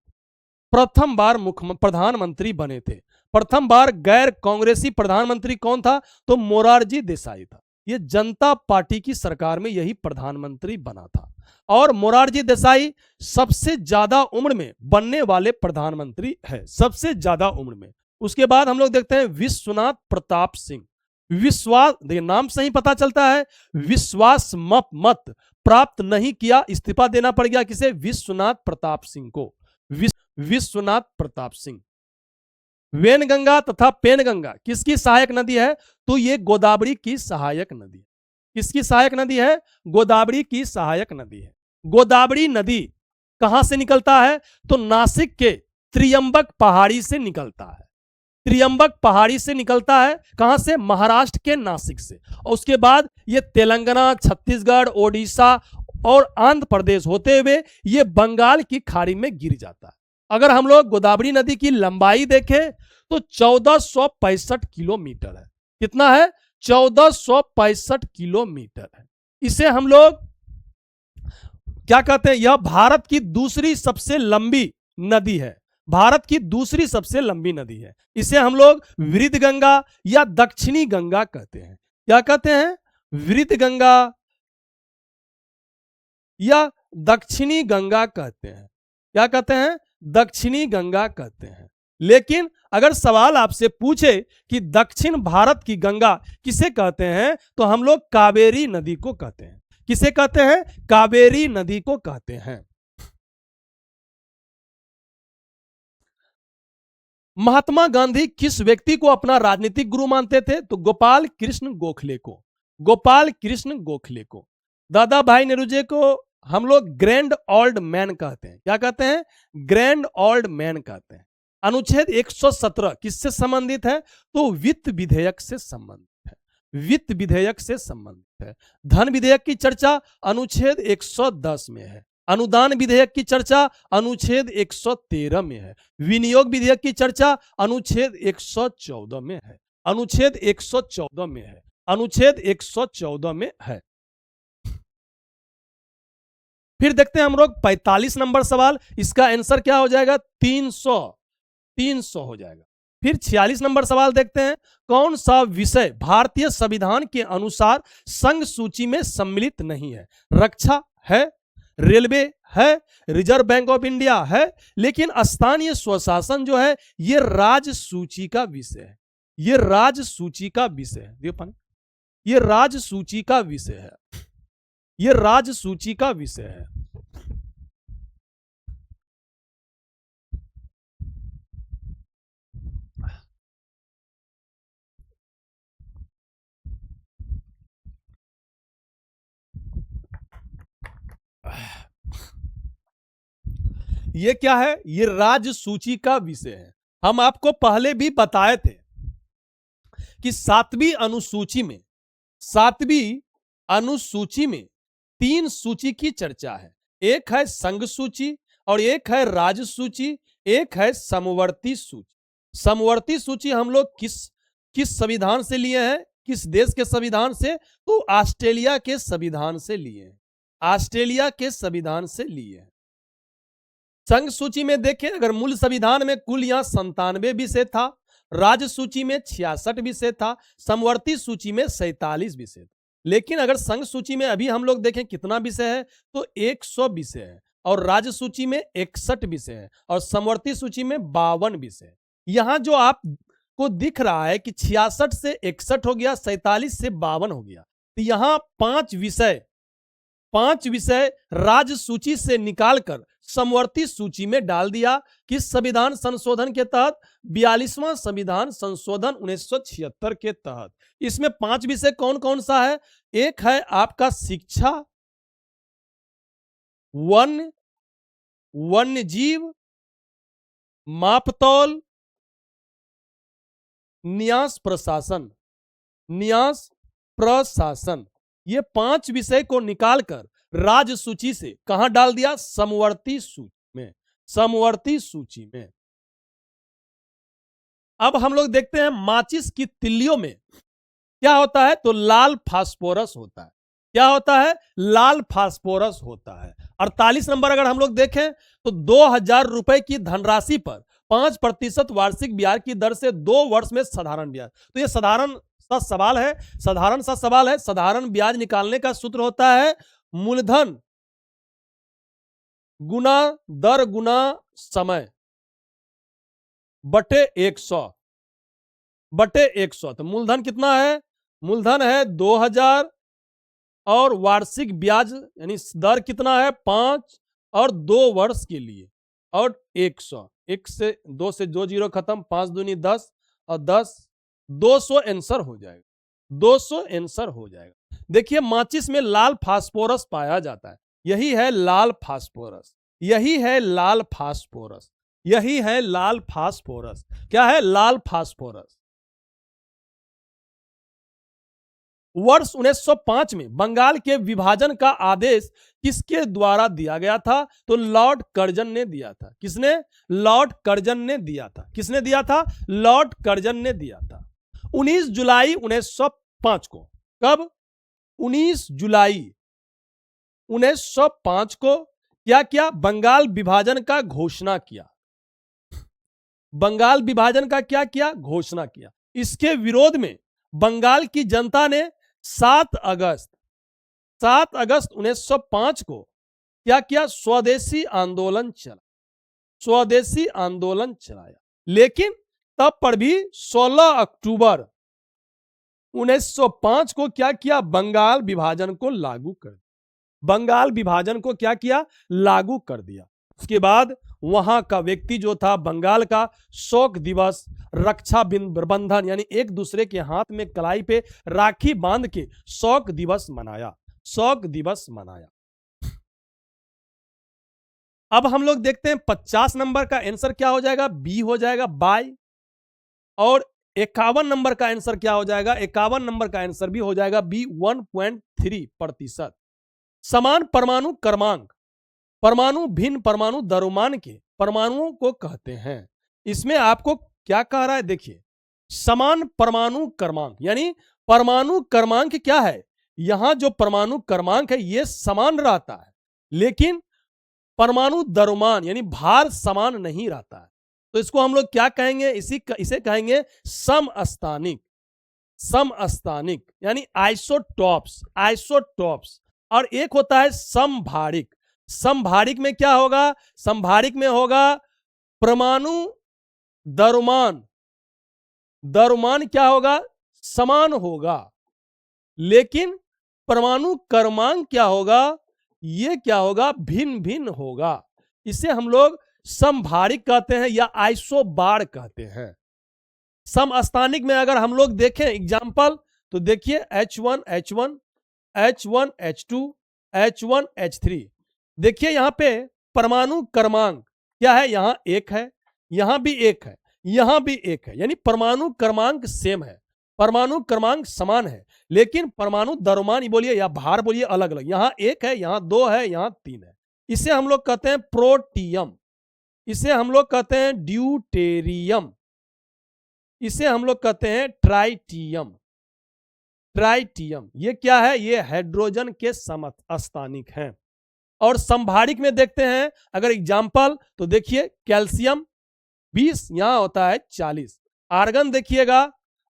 A: प्रथम बार प्रधानमंत्री बने थे। प्रथम बार गैर कांग्रेसी प्रधानमंत्री कौन था? तो मोरारजी देसाई था। ये जनता पार्टी की सरकार में यही प्रधानमंत्री बना था। और मोरारजी देसाई सबसे ज्यादा उम्र में बनने वाले प्रधानमंत्री है, सबसे ज्यादा उम्र में। उसके बाद हम लोग देखते हैं विश्वनाथ प्रताप सिंह। विश्वास, देखिए नाम से ही पता चलता है, विश्वास मत प्राप्त नहीं किया, इस्तीफा देना पड़ गया। किसे? विश्वनाथ प्रताप सिंह को। विश्वनाथ प्रताप सिंह। वेनगंगा तथा पेनगंगा किसकी सहायक नदी है? तो ये गोदावरी की सहायक नदी। किसकी सहायक नदी है? गोदावरी की सहायक नदी है। गोदावरी नदी कहां से निकलता है? तो नासिक के त्रियंबक पहाड़ी से निकलता है। त्रियंबक पहाड़ी से निकलता है। कहां से? महाराष्ट्र के नासिक से। और उसके बाद ये तेलंगाना, छत्तीसगढ़, ओडिशा और आंध्र प्रदेश होते हुए ये बंगाल की खाड़ी में गिर जाता है। अगर हम लोग गोदावरी नदी की लंबाई देखें तो 1465 किलोमीटर है। कितना है? 1465 किलोमीटर है। इसे हम लोग क्या कहते हैं? यह भारत की दूसरी सबसे लंबी नदी है। भारत की दूसरी सबसे लंबी नदी है। इसे हम लोग वृद्ध गंगा या दक्षिणी गंगा कहते हैं। क्या कहते हैं? वृद्ध गंगा या दक्षिणी गंगा कहते हैं। क्या कहते हैं? दक्षिणी गंगा कहते हैं। लेकिन अगर सवाल आपसे पूछे कि दक्षिण भारत की गंगा किसे कहते हैं, तो हम लोग कावेरी नदी को कहते हैं। किसे कहते हैं? कावेरी नदी को कहते हैं। महात्मा गांधी किस व्यक्ति को अपना राजनीतिक गुरु मानते थे? तो गोपाल कृष्ण गोखले को। गोपाल कृष्ण गोखले को। दादा भाई नेहरू को हम लोग ग्रैंड ओल्ड मैन कहते हैं। क्या कहते हैं? ग्रैंड ओल्ड मैन कहते हैं। अनुच्छेद 117 किससे संबंधित है? तो वित्त विधेयक से संबंधित है। वित्त विधेयक से संबंधित है। धन विधेयक की चर्चा अनुच्छेद 110 में है। अनुदान विधेयक की चर्चा अनुच्छेद 113 में है। विनियोग विधेयक की चर्चा अनुच्छेद 114 में है। अनुच्छेद 114 में है। अनुच्छेद 114 में है। फिर देखते हैं हम लोग 45 नंबर सवाल। इसका आंसर क्या हो जाएगा? 300 हो जाएगा। फिर 46 नंबर सवाल देखते हैं। कौन सा विषय भारतीय संविधान के अनुसार संघ सूची में सम्मिलित नहीं है? रक्षा है, रेलवे है, रिजर्व बैंक ऑफ इंडिया है, लेकिन स्थानीय स्वशासन जो है ये राज्य सूची का विषय है। ये राज्य सूची का विषय है। देखो पानी, ये राज्य सूची का विषय है। ये राज्य सूची का विषय है। ये क्या है? ये राज्य सूची का विषय है। हम आपको पहले भी बताए थे कि सातवीं अनुसूची में 3 सूची की चर्चा है। एक है संघ सूची और एक है राज्य सूची, एक है समवर्ती सूची। समवर्ती सूची हम लोग किस संविधान से लिए हैं? किस देश के संविधान से? तो ऑस्ट्रेलिया के संविधान से लिए हैं। ऑस्ट्रेलिया के संविधान से लिए हैं। संघ सूची में देखें, अगर मूल संविधान में कुल यहां 97 विषय था, राज्य सूची में 66 विषय था, समवर्ती सूची में 47 विषय था। लेकिन अगर संघ सूची में अभी हम लोग देखें कितना विषय है, तो 100 विषय है, और राज्य सूची में 61 विषय है, और समवर्ती सूची में 52 विषय है। यहां जो आपको दिख रहा है कि 66 से 61 हो गया, 47 से 52 हो गया, तो यहां 5 विषय राज्य सूची से निकालकर समवर्ती सूची में डाल दिया। किस संविधान संशोधन के तहत? 42वां संविधान संशोधन 1976 के तहत। इसमें 5 विषय कौन कौन सा है? एक है आपका शिक्षा, वन्य जीव, मापतौल, न्यास प्रशासन। ये 5 विषय को निकालकर राज्य सूची से कहां डाल दिया? समवर्ती सूची में। अब हम लोग देखते हैं माचिस की तिल्लियों में क्या होता है? तो लाल फास्फोरस होता है। क्या होता है? लाल फास्फोरस होता है। 48 नंबर अगर हम लोग देखें तो 2000 रुपए की धनराशि पर 5% वार्षिक ब्याज की दर से 2 वर्ष में साधारण ब्याज। तो ये साधारण सा सवाल है। साधारण ब्याज निकालने का सूत्र होता है मूलधन गुना दर गुना समय बटे 100। तो मूलधन कितना है? मूलधन है 2000 और वार्षिक ब्याज यानी दर कितना है? 5 और 2 वर्ष के लिए और 100। 1 से 2 से 2 जीरो खत्म, 5 दूनी 10 और 10 200 आंसर हो जाएगा। 200 आंसर हो जाएगा। देखिए माचिस में लाल फास्फोरस पाया जाता है। यही है लाल फास्फोरस। क्या है? लाल फास्फोरस। वर्ष 1905 में बंगाल के विभाजन का आदेश किसके द्वारा दिया गया था? तो लॉर्ड कर्जन ने दिया था। किसने? लॉर्ड कर्जन ने दिया था। किसने दिया था? लॉर्ड कर्जन ने दिया था। 19 जुलाई 1905 को। कब? 19 जुलाई 1905 को क्या किया? बंगाल विभाजन का घोषणा किया। बंगाल विभाजन का क्या किया? घोषणा किया। इसके विरोध में बंगाल की जनता ने 7 अगस्त 1905 को क्या किया? स्वदेशी आंदोलन चलाया। लेकिन तब पर भी 16 अक्टूबर 1905 को क्या किया, बंगाल विभाजन को लागू कर, बंगाल विभाजन को क्या किया, लागू कर दिया। उसके बाद वहां का व्यक्ति जो था बंगाल का, शोक दिवस, रक्षा बंधन यानी एक दूसरे के हाथ में कलाई पे राखी बांध के शोक दिवस मनाया, शोक दिवस मनाया। अब हम लोग देखते हैं 50 नंबर का आंसर क्या हो जाएगा, बी हो जाएगा बाय। और 51 नंबर का आंसर क्या हो जाएगा, 51 नंबर का आंसर भी हो जाएगा बी 1.3%। समान परमाणु क्रमांक परमाणु भिन्न परमाणु द्रव्यमान के परमाणुओं को कहते हैं। इसमें आपको क्या कह रहा है, देखिए समान परमाणु क्रमांक यानी परमाणु क्रमांक क्या है, यहां जो परमाणु क्रमांक है यह समान रहता है, लेकिन परमाणु द्रव्यमान यानी भार समान नहीं रहता है। तो इसको हम लोग क्या कहेंगे, इसे कहेंगे समस्थानिक, समस्थानिक यानी आइसोटॉप्स, आइसोटॉप्स। और एक होता है समभारिक, समभारिक में क्या होगा, समभारिक में होगा परमाणु द्रव्यमान, द्रव्यमान क्या होगा, समान होगा, लेकिन परमाणु क्रमांक क्या होगा, ये क्या होगा, भिन्न भिन्न होगा। इसे हम लोग समभारिक कहते हैं या आइसोबार कहते हैं। समस्थानिक में अगर हम लोग देखें एग्जांपल तो देखिए H1 H1 H1 H2 H1 H3। देखिए यहां पे परमाणु क्रमांक क्या है, यहां एक है, यहां भी एक है, यहां भी एक है, यानी परमाणु क्रमांक सेम है, परमाणु क्रमांक समान है, लेकिन परमाणु द्रव्यमान बोलिए या भार बोलिए अलग अलग, यहां एक है, यहां दो है, यहां तीन है। इसे हम लोग कहते हैं प्रोटियम, इसे हम लोग कहते हैं ड्यूटेरियम, इसे हम लोग कहते हैं ट्राइटियम, ट्राइटियम। ये क्या है, ये हाइड्रोजन के समस्थानिक हैं। और संभारिक में देखते हैं अगर एग्जांपल तो देखिए कैल्शियम 20, यहां होता है 40, आर्गन देखिएगा,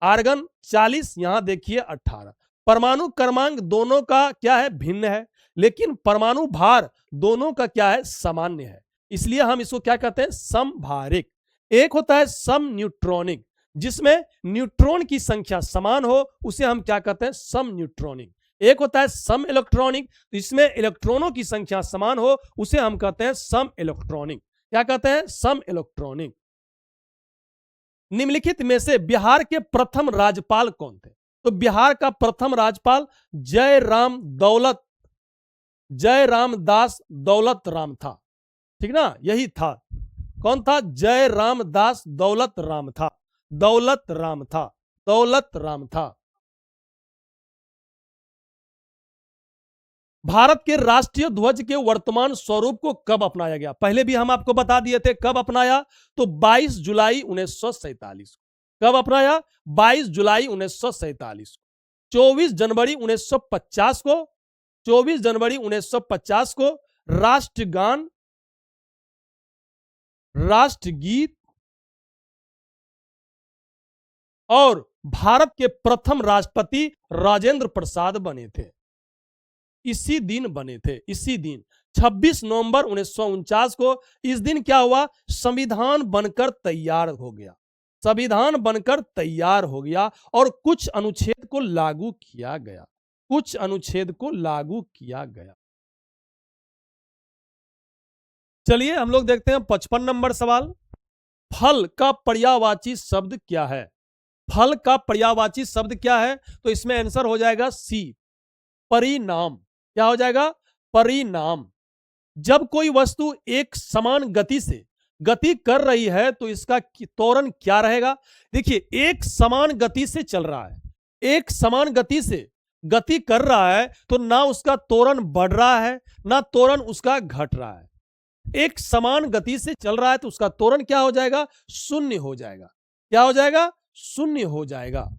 A: आर्गन 40, यहां देखिए 18। परमाणु क्रमांक दोनों का क्या है, भिन्न है, लेकिन परमाणु भार दोनों का क्या है, सामान्य है, इसलिए हम इसको क्या कहते हैं, समभारिक। एक होता है सम न्यूट्रॉनिक, जिसमें न्यूट्रॉन की संख्या समान हो, उसे हम क्या कहते हैं, सम न्यूट्रॉनिक। एक होता है सम इलेक्ट्रॉनिक, तो इसमें इलेक्ट्रॉनों की संख्या समान हो, उसे हम कहते हैं सम इलेक्ट्रॉनिक। क्या कहते हैं, सम इलेक्ट्रॉनिक। निम्नलिखित में से बिहार के प्रथम राज्यपाल कौन थे, तो बिहार का प्रथम राज्यपाल जयराम दास दौलत राम था, ठीक ना, यही था। कौन था, जयराम दास दौलत राम था, दौलत राम था, दौलत राम था। भारत के राष्ट्रीय ध्वज के वर्तमान स्वरूप को कब अपनाया गया, पहले भी हम आपको बता दिए थे कब अपनाया, तो 22 जुलाई 1947 को। कब अपनाया, 22 जुलाई 1947 को। 24 जनवरी 1950 को, 24 जनवरी 1950 को राष्ट्रगान, राष्ट्रगीत और भारत के प्रथम राष्ट्रपति राजेंद्र प्रसाद बने थे, इसी दिन बने थे, इसी दिन 26 नवंबर 1949 को। इस दिन क्या हुआ, संविधान बनकर तैयार हो गया, संविधान बनकर तैयार हो गया और कुछ अनुच्छेद को लागू किया गया, कुछ अनुच्छेद को लागू किया गया। चलिए हम लोग देखते हैं 55 नंबर सवाल। फल का पर्यायवाची शब्द क्या है, फल का पर्यायवाची शब्द क्या है, तो इसमें आंसर हो जाएगा सी, परिणाम। क्या हो जाएगा, परिणाम। जब कोई वस्तु एक समान गति से गति कर रही है तो इसका त्वरण क्या रहेगा, देखिए एक समान गति से चल रहा है, एक समान गति से गति कर रहा है तो ना उसका त्वरण बढ़ रहा है ना त्वरण उसका घट रहा है। एक समान गति से चल रहा है तो उसका त्वरण क्या हो जाएगा, शून्य हो जाएगा। क्या हो जाएगा, शून्य हो जाएगा।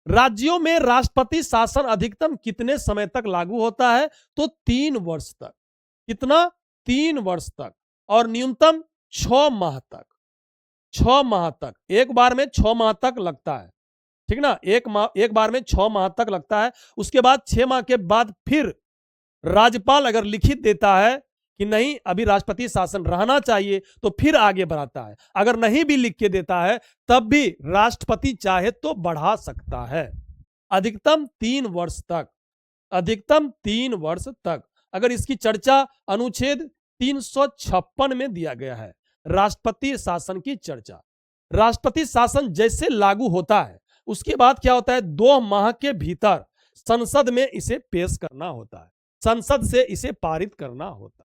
A: राज्यों में राष्ट्रपति शासन अधिकतम कितने समय तक लागू होता है, तो 3 वर्ष तक। कितना, 3 वर्ष तक। और न्यूनतम 6 माह तक, 6 माह तक, एक बार में 6 माह तक लगता है, ठीक ना, एक बार में 6 माह तक लगता है। उसके बाद 6 माह के बाद फिर राज्यपाल अगर लिखित देता है कि नहीं अभी राष्ट्रपति शासन रहना चाहिए तो फिर आगे बढ़ाता है। अगर नहीं भी लिख के देता है तब भी राष्ट्रपति चाहे तो बढ़ा सकता है अधिकतम 3 वर्ष तक, अधिकतम 3 वर्ष तक। अगर इसकी चर्चा अनुच्छेद 356 में दिया गया है, राष्ट्रपति शासन की चर्चा। राष्ट्रपति शासन जैसे लागू होता है उसके बाद क्या होता है, 2 माह के भीतर संसद में इसे पेश करना होता है, संसद से इसे पारित करना होता है,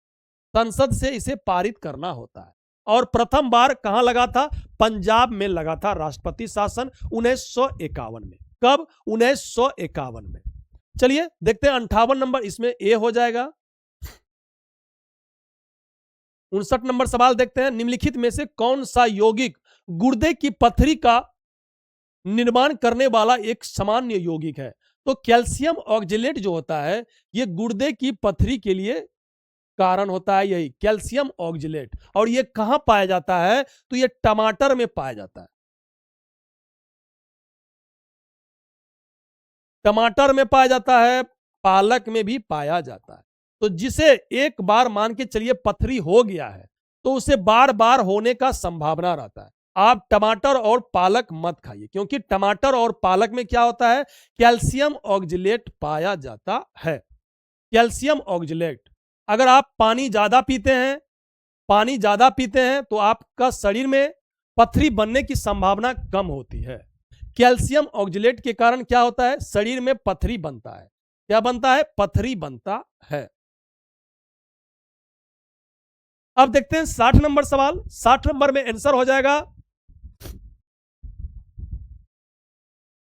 A: संसद से इसे पारित करना होता है। और प्रथम बार कहां लगा था, पंजाब में लगा था राष्ट्रपति शासन 1951 में। कब, 1951 में। चलिए देखते हैं 58 नंबर, इसमें ए हो जाएगा। 59 नंबर सवाल देखते हैं, निम्नलिखित में से कौन सा यौगिक गुर्दे की पथरी का निर्माण करने वाला एक सामान्य यौगिक है। तो कैल्शियम ऑक्जेलेट जो होता है ये गुर्दे की पथरी के लिए कारण होता है, यही कैल्शियम ऑक्जेलेट। और ये कहां पाया जाता है, तो ये टमाटर में पाया जाता है, टमाटर में पाया जाता है, पालक में भी पाया जाता है। तो जिसे एक बार मान के चलिए पथरी हो गया है तो उसे बार बार होने का संभावना रहता है। आप टमाटर और पालक मत खाइए, क्योंकि टमाटर और पालक में क्या होता है, कैल्शियम ऑक्जेलेट पाया जाता है, कैल्शियम ऑक्जेलेट। अगर आप पानी ज्यादा पीते हैं, पानी ज्यादा पीते हैं तो आपका शरीर में पथरी बनने की संभावना कम होती है। कैल्शियम ऑक्जेलेट के कारण क्या होता है, शरीर में पथरी बनता है। क्या बनता है, पथरी बनता है। अब देखते हैं 60 नंबर सवाल। 60 नंबर में आंसर हो जाएगा,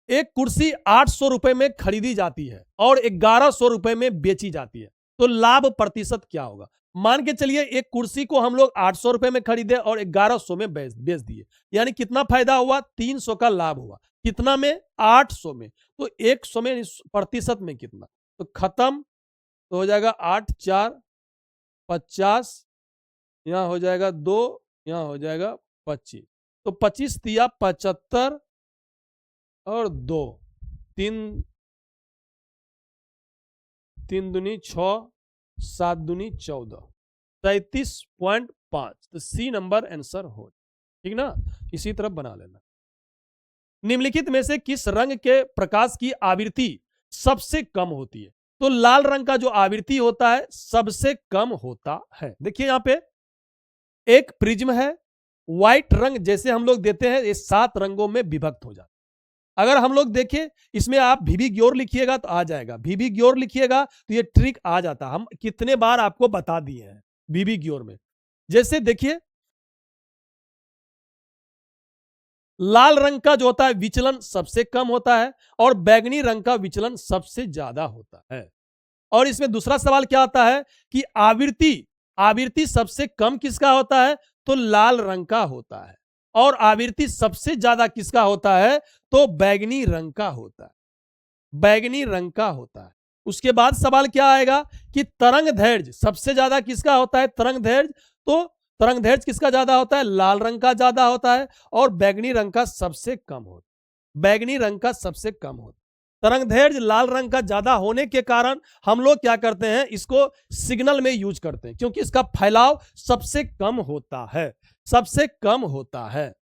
A: एक कुर्सी 800 रुपए में खरीदी जाती है और 1100 रुपए में बेची जाती है, तो लाभ प्रतिशत क्या होगा। मान के चलिए एक कुर्सी को हम लोग 800 रुपए में खरीदे और 1100 में बेच दिए, यानी कितना फायदा हुआ, 300 का लाभ हुआ। कितना में, 800 में। तो 100 में प्रतिशत में कितना, तो खत्म, तो हो जाएगा 8 4 50, यहां हो जाएगा 2, यहां हो जाएगा 25, तो 25 तिया 75 और 2, 3 दूनी 6, 7 दूनी 14, 33.5। तो सी नंबर आंसर हो, ठीक ना। इसी तरह बना लेना। निम्नलिखित में से किस रंग के प्रकाश की आवृत्ति सबसे कम होती है। तो लाल रंग का जो आवृत्ति होता है सबसे कम होता है। देखिए यहां पे एक प्रिज्म है, व्हाइट रंग जैसे हम लोग देते हैं ये 7 रंगों में विभक्त हो जाता है। अगर हम लोग देखें इसमें आप वीवी ग्योर लिखिएगा तो आ जाएगा, वीवी ग्योर लिखिएगा तो ये ट्रिक आ जाता। हम कितने बार आपको बता दिए हैं वीवी ग्योर में। जैसे देखिए लाल रंग का जो होता है विचलन सबसे कम होता है और बैगनी रंग का विचलन सबसे ज्यादा होता है। और इसमें दूसरा सवाल क्या आता है कि आवृत्ति सबसे कम किसका होता है, तो लाल रंग का होता है। और आवृत्ति सबसे ज्यादा किसका होता है, तो बैगनी रंग का होता है, बैगनी रंग का होता है। उसके बाद सवाल क्या आएगा कि तरंग धैर्य सबसे ज्यादा किसका होता है, तरंग धैर्य। तो तरंग धैर्य किसका ज्यादा होता है, लाल रंग का ज्यादा होता है और बैगनी रंग का सबसे कम होता है, बैगनी रंग का सबसे कम होता है। तरंग धैर्य लाल रंग का ज्यादा होने के कारण हम लोग क्या करते हैं, इसको सिग्नल में यूज करते हैं, क्योंकि इसका फैलाव सबसे कम होता है, सबसे कम होता है।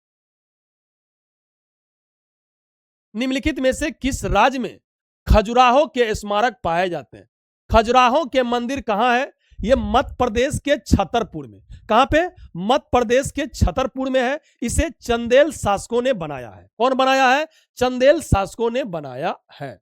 A: निम्नलिखित में से किस राज्य में खजुराहो के स्मारक पाए जाते हैं। खजुराहो के मंदिर कहां है, यह मध्य प्रदेश के छतरपुर में। कहां पे, मध्य प्रदेश के छतरपुर में है। इसे चंदेल शासकों ने बनाया है। कौन बनाया है, चंदेल शासकों ने बनाया है।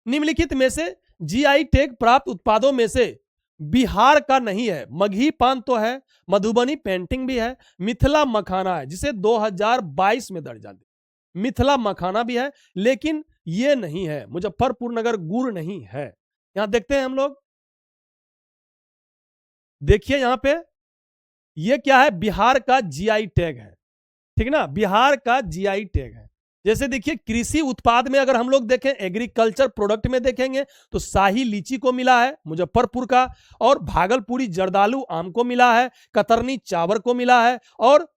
A: निम्नलिखित में से जीआई टैग प्राप्त उत्पादों में से बिहार का नहीं है। मगही पान तो है, मधुबनी पेंटिंग भी है, मिथिला मखाना है जिसे 2022 में दर्जा दिया, मिथिला मखाना भी है, लेकिन ये नहीं है। मुजफ्फरपुर नगर गुड़ नहीं है। यहां देखते हैं हम लोग, देखिए यहां पे ये क्या है, बिहार का जीआई टैग है, ठीक ना, बिहार का जीआई टैग है। जैसे देखिए कृषि उत्पाद में अगर हम लोग देखें, एग्रीकल्चर प्रोडक्ट में देखेंगे तो शाही लीची को मिला है मुजफ्फरपुर का, और भागलपुरी जर्दालू आम को मिला है, कतरनी चावल को मिला है, और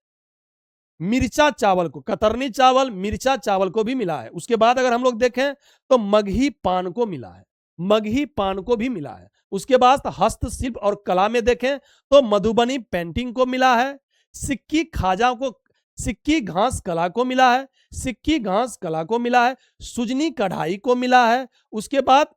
A: मिर्चा चावल को, कतरनी चावल मिर्चा चावल को भी मिला है। उसके बाद अगर हम लोग देखें तो मगही पान को मिला है, मगही पान को भी मिला है। उसके बाद हस्तशिल्प और कला में देखें तो मधुबनी पेंटिंग को मिला है, सिक्की खाजा को, सिक्की घास कला को मिला है, सिक्की घास कला को मिला है, सुजनी कढ़ाई को मिला है, उसके बाद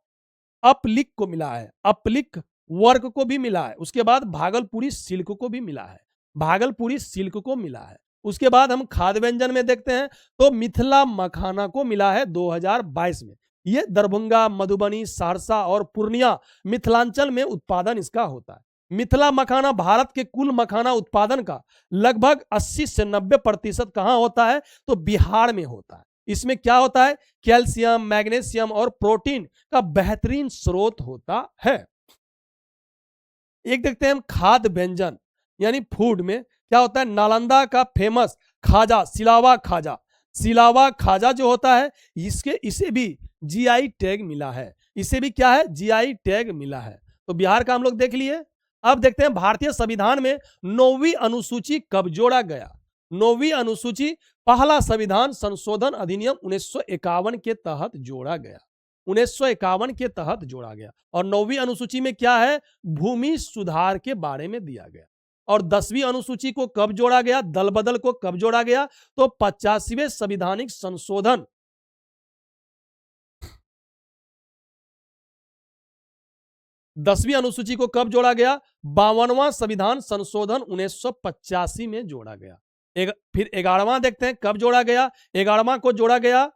A: अपलिक को मिला है, अपलिक वर्क को भी मिला है, उसके बाद भागलपुरी सिल्क को भी मिला है, भागलपुरी सिल्क को मिला है। उसके बाद हम खाद्य व्यंजन में देखते हैं तो मिथिला मखाना को मिला है 2022 में। ये दरभंगा, मधुबनी, सहरसा और पूर्णिया मिथिलांचल में उत्पादन इसका होता है। मिथिला मखाना भारत के कुल मखाना उत्पादन का लगभग 80 से 90% कहां होता है तो बिहार में होता है। इसमें क्या होता है, कैल्शियम, मैग्नीशियम और प्रोटीन का बेहतरीन स्रोत होता है। एक देखते हैं हम खाद्य व्यंजन यानी फूड में क्या होता है। नालंदा का फेमस खाजा, सिलावा खाजा, सिलावा खाजा जो होता है इसे भी जीआई टैग मिला है, इसे भी क्या है, जीआई टैग मिला है। तो बिहार का हम लोग देख लिए। अब देखते हैं भारतीय संविधान में 9वीं अनुसूची कब जोड़ा गया। 9वीं अनुसूची पहला संविधान संशोधन अधिनियम 1951 के तहत जोड़ा गया, 1951 के तहत जोड़ा गया। और 9वीं अनुसूची में क्या है, भूमि सुधार के बारे में दिया गया। और 10वीं अनुसूची को कब जोड़ा गया, दल बदल को कब जोड़ा गया तो 85वें संविधानिक संशोधन 10वीं अनुसूची को कब जोड़ा गया, 52वां संविधान संशोधन 1985 में जोड़ा गया। फिर 11वां देखते हैं कब जोड़ा गया, 11वां को जोड़ा गया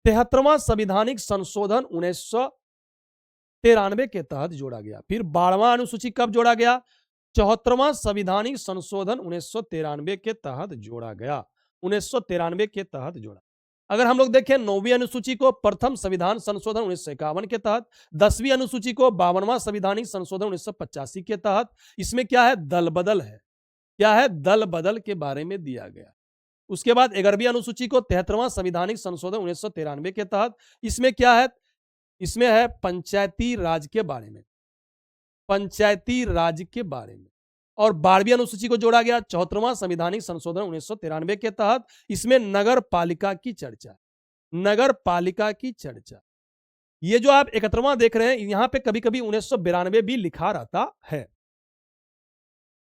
A: 73वां संविधानिक संशोधन 1993 के तहत जोड़ा गया। फिर 12वां अनुसूची कब जोड़ा गया, 74वां संविधानिक संशोधन 1993 के तहत जोड़ा गया, 1993 के तहत जोड़ा। अगर हम लोग देखें 9वीं अनुसूची को प्रथम संविधान संशोधन 1951 के तहत, 10वीं अनुसूची को 52वां संविधानिक संशोधन 1985 के तहत। इसमें क्या है, दल बदल है, क्या है, दल बदल के बारे में दिया गया। उसके बाद 11वीं अनुसूची को 73वां संविधानिक संशोधन 1993 के तहत। इसमें क्या है, इसमें है पंचायती राज के बारे में, पंचायती राज के बारे में। और 12वीं अनुसूची को जोड़ा गया 74वां संविधानिक संशोधन 1993 के तहत। इसमें नगर पालिका की चर्चा, नगर पालिका की चर्चा। ये जो आप 71वां देख रहे हैं यहां पे कभी कभी 1992 भी लिखा रहता है।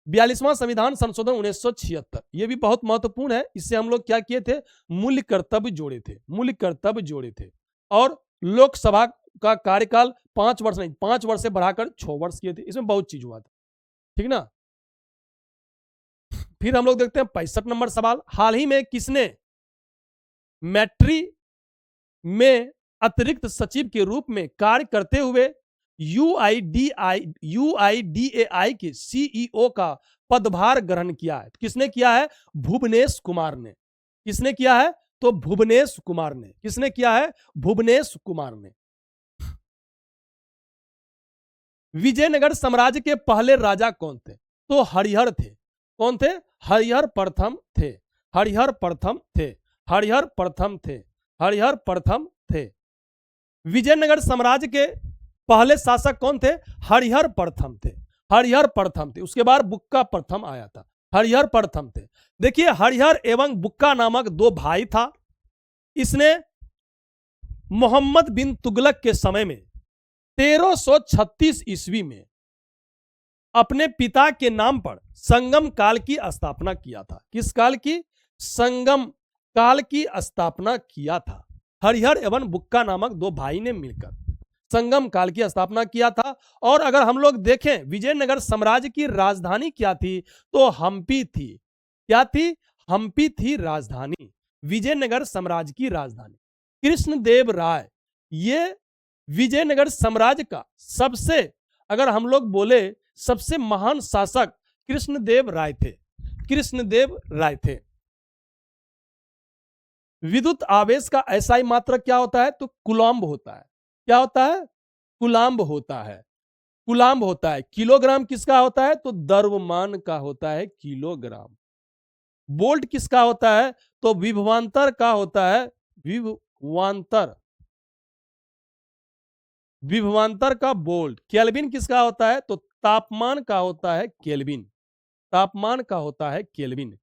A: 42वां संविधान संशोधन 1976, ये भी बहुत महत्वपूर्ण है। इससे हम लोग क्या किए थे, मूल्य कर्तव्य जोड़े थे, मूल्य कर्तव्य जोड़े थे। और लोकसभा का कार्यकाल 5 वर्ष नहीं, 5 वर्ष से बढ़ाकर 6 वर्ष किए थे। इसमें बहुत चीज हुआ था, ठीक ना। फिर हम लोग देखते हैं 65 नंबर सवाल, हाल ही में किसने मैट्री में अतिरिक्त सचिव के रूप में कार्य करते हुए यूआईडीएआई के सीईओ का पदभार ग्रहण किया है। किसने किया है, भुवनेश कुमार ने। किसने किया है तो भुवनेश कुमार ने। किसने किया है, भुवनेश कुमार ने। विजयनगर साम्राज्य के पहले राजा कौन थे तो हरिहर थे। कौन थे, हरिहर प्रथम थे, हरिहर प्रथम थे, हरिहर प्रथम थे, हरिहर प्रथम थे। विजयनगर साम्राज्य के पहले शासक कौन थे, हरिहर प्रथम थे, हरिहर प्रथम थे। उसके बाद बुक्का प्रथम आया था, हरिहर प्रथम थे। देखिए हरिहर एवं बुक्का नामक 2 भाई था। इसने मोहम्मद बिन तुगलक के समय में 1336 ईस्वी में अपने पिता के नाम पर संगम काल की स्थापना किया था। किस काल की, संगम काल की स्थापना किया था। हरिहर एवं बुक्का नामक 2 भाई ने मिलकर संगम काल की स्थापना किया था। और अगर हम लोग देखें विजयनगर साम्राज्य की राजधानी क्या थी तो हम्पी थी। क्या थी, हम्पी थी राजधानी, विजयनगर साम्राज्य की राजधानी। कृष्णदेव राय, ये विजयनगर साम्राज्य का सबसे, अगर हम लोग बोले सबसे महान शासक कृष्णदेव राय थे, कृष्णदेव राय थे। विद्युत आवेश का एसआई मात्रक क्या होता है तो कूलम्ब होता है। क्या होता है, कूलम्ब होता है, कूलम्ब होता है। किलोग्राम किसका होता है तो द्रव्यमान का होता है, किलोग्राम। वोल्ट किसका होता है तो विभवांतर का होता है, विभवांतर, विभवांतर का वोल्ट। केल्विन किसका होता है तो तापमान का होता है केल्विन, तापमान का होता है केल्विन।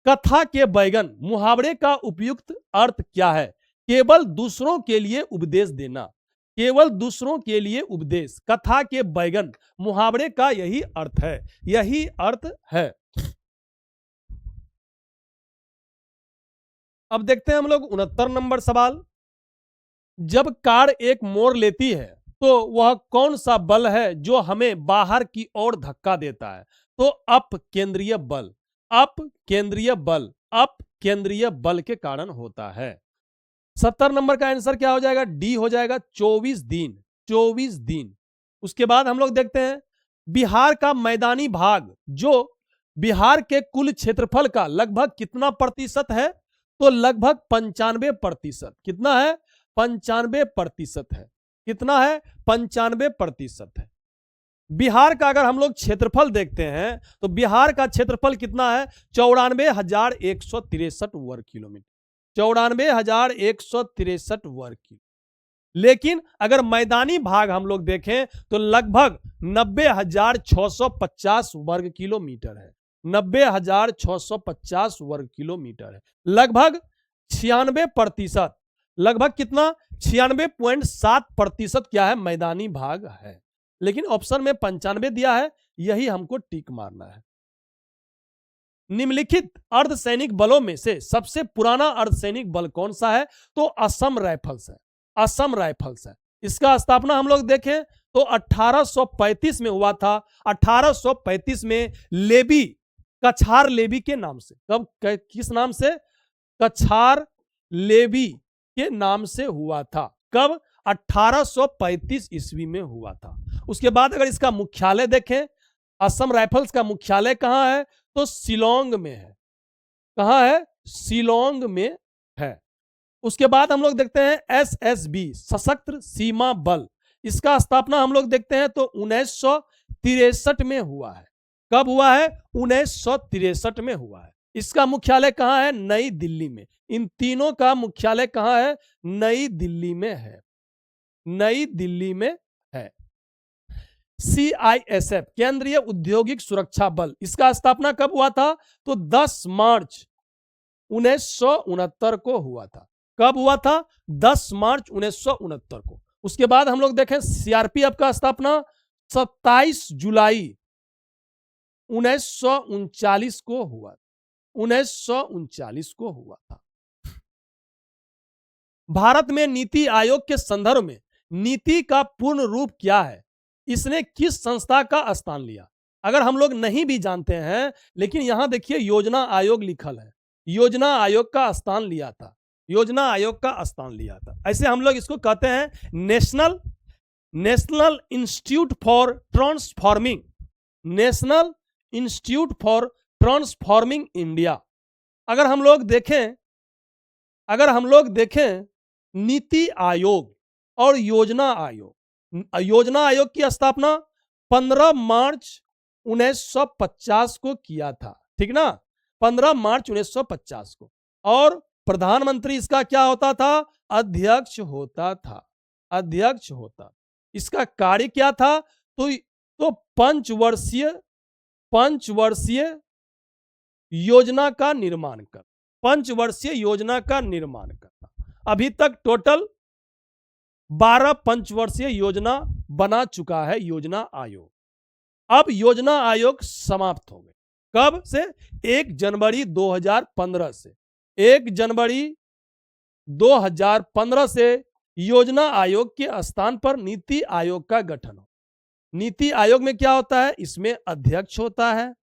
A: कथा के बैगन मुहावरे का उपयुक्त अर्थ क्या है, केवल दूसरों के लिए उपदेश देना, केवल दूसरों के लिए उपदेश, कथा के बैगन, मुहावरे का यही अर्थ है, यही अर्थ है। अब देखते हैं हम लोग 69 नंबर सवाल। जब कार एक मोड़ लेती है तो वह कौन सा बल है जो हमें बाहर की ओर धक्का देता है? तो अप केंद्रीय बल, अप केंद्रीय बल, अप केंद्रीय बल के कारण होता है। 70 नंबर का आंसर क्या हो जाएगा? डी हो जाएगा, 24 दिन, 24 दिन। उसके बाद हम लोग देखते हैं बिहार का मैदानी भाग जो बिहार के कुल क्षेत्रफल का लगभग कितना प्रतिशत है? तो लगभग 95%। कितना है? 95% है। कितना है? 95% है। बिहार का अगर हम लोग क्षेत्रफल देखते हैं तो बिहार का क्षेत्रफल कितना है? 94,163 वर्ग किलोमीटर, 94,163 वर्ग किलोमीटर। लेकिन अगर मैदानी भाग हम लोग देखें तो लगभग 90,650 वर्ग किलोमीटर है, 90,650 वर्ग किलोमीटर है। लगभग 96%, लगभग कितना? 96.7% क्या है? मैदानी भाग है। लेकिन ऑप्शन में 95 दिया है, यही हमको टिक मारना है। निम्नलिखित अर्धसैनिक बलों में से सबसे पुराना अर्धसैनिक बल कौन सा है? तो असम राइफल्स है, असम राइफल्स है। इसका स्थापना हम लोग देखें तो 1835 में हुआ था। 1835 में लेवी, कछार लेवी के नाम से, कब, किस नाम से? कछार लेवी के नाम से हुआ था। कब? 1835 ईस्वी में हुआ था। उसके बाद अगर इसका मुख्यालय देखें, असम राइफल्स का मुख्यालय कहां है? तो शिलोंग में है। कहां है? शिलोंग में है। उसके बाद हम लोग देखते हैं एसएसबी, सशस्त्र सीमा बल। इसका स्थापना हम लोग देखते हैं तो 1963 में हुआ है। कब हुआ है? 1963 में हुआ है। इसका मुख्यालय कहां है? नई दिल्ली में। इन तीनों का मुख्यालय कहां है? नई दिल्ली में है, नई दिल्ली में है। सीआईएसएफ, केंद्रीय औद्योगिक सुरक्षा बल, इसका स्थापना कब हुआ था? तो 10 मार्च 1969 को हुआ था। कब हुआ था? 10 मार्च 1969 को। उसके बाद हम लोग देखें सीआरपीएफ का स्थापना 27 जुलाई 1939 को हुआ, 1939 को हुआ था। भारत में नीति आयोग के संदर्भ में नीति का पूर्ण रूप क्या है? इसने किस संस्था का स्थान लिया? अगर हम लोग नहीं भी जानते हैं, लेकिन यहां देखिए योजना आयोग लिखल है, योजना आयोग का स्थान लिया था, योजना आयोग का स्थान लिया था। ऐसे हम लोग इसको कहते हैं national institute for transforming, national institute for transforming India. अगर हम लोग देखें नीति आयोग और योजना आयोग, योजना आयोग की स्थापना 15 मार्च 1950 को किया था, ठीक ना? 15 मार्च 1950 को। और प्रधानमंत्री इसका क्या होता था? अध्यक्ष होता था, अध्यक्ष होता। इसका कार्य क्या था? तो पंचवर्षीय योजना का निर्माण कर, पंचवर्षीय योजना का निर्माण करना। अभी तक टोटल 12 पंचवर्षीय योजना बना चुका है योजना आयोग। अब योजना आयोग समाप्त हो गए। कब से? 1 जनवरी 2015 से, 1 जनवरी 2015 से योजना आयोग के स्थान पर नीति आयोग का गठन हो। नीति आयोग में क्या होता है? इसमें अध्यक्ष होता है।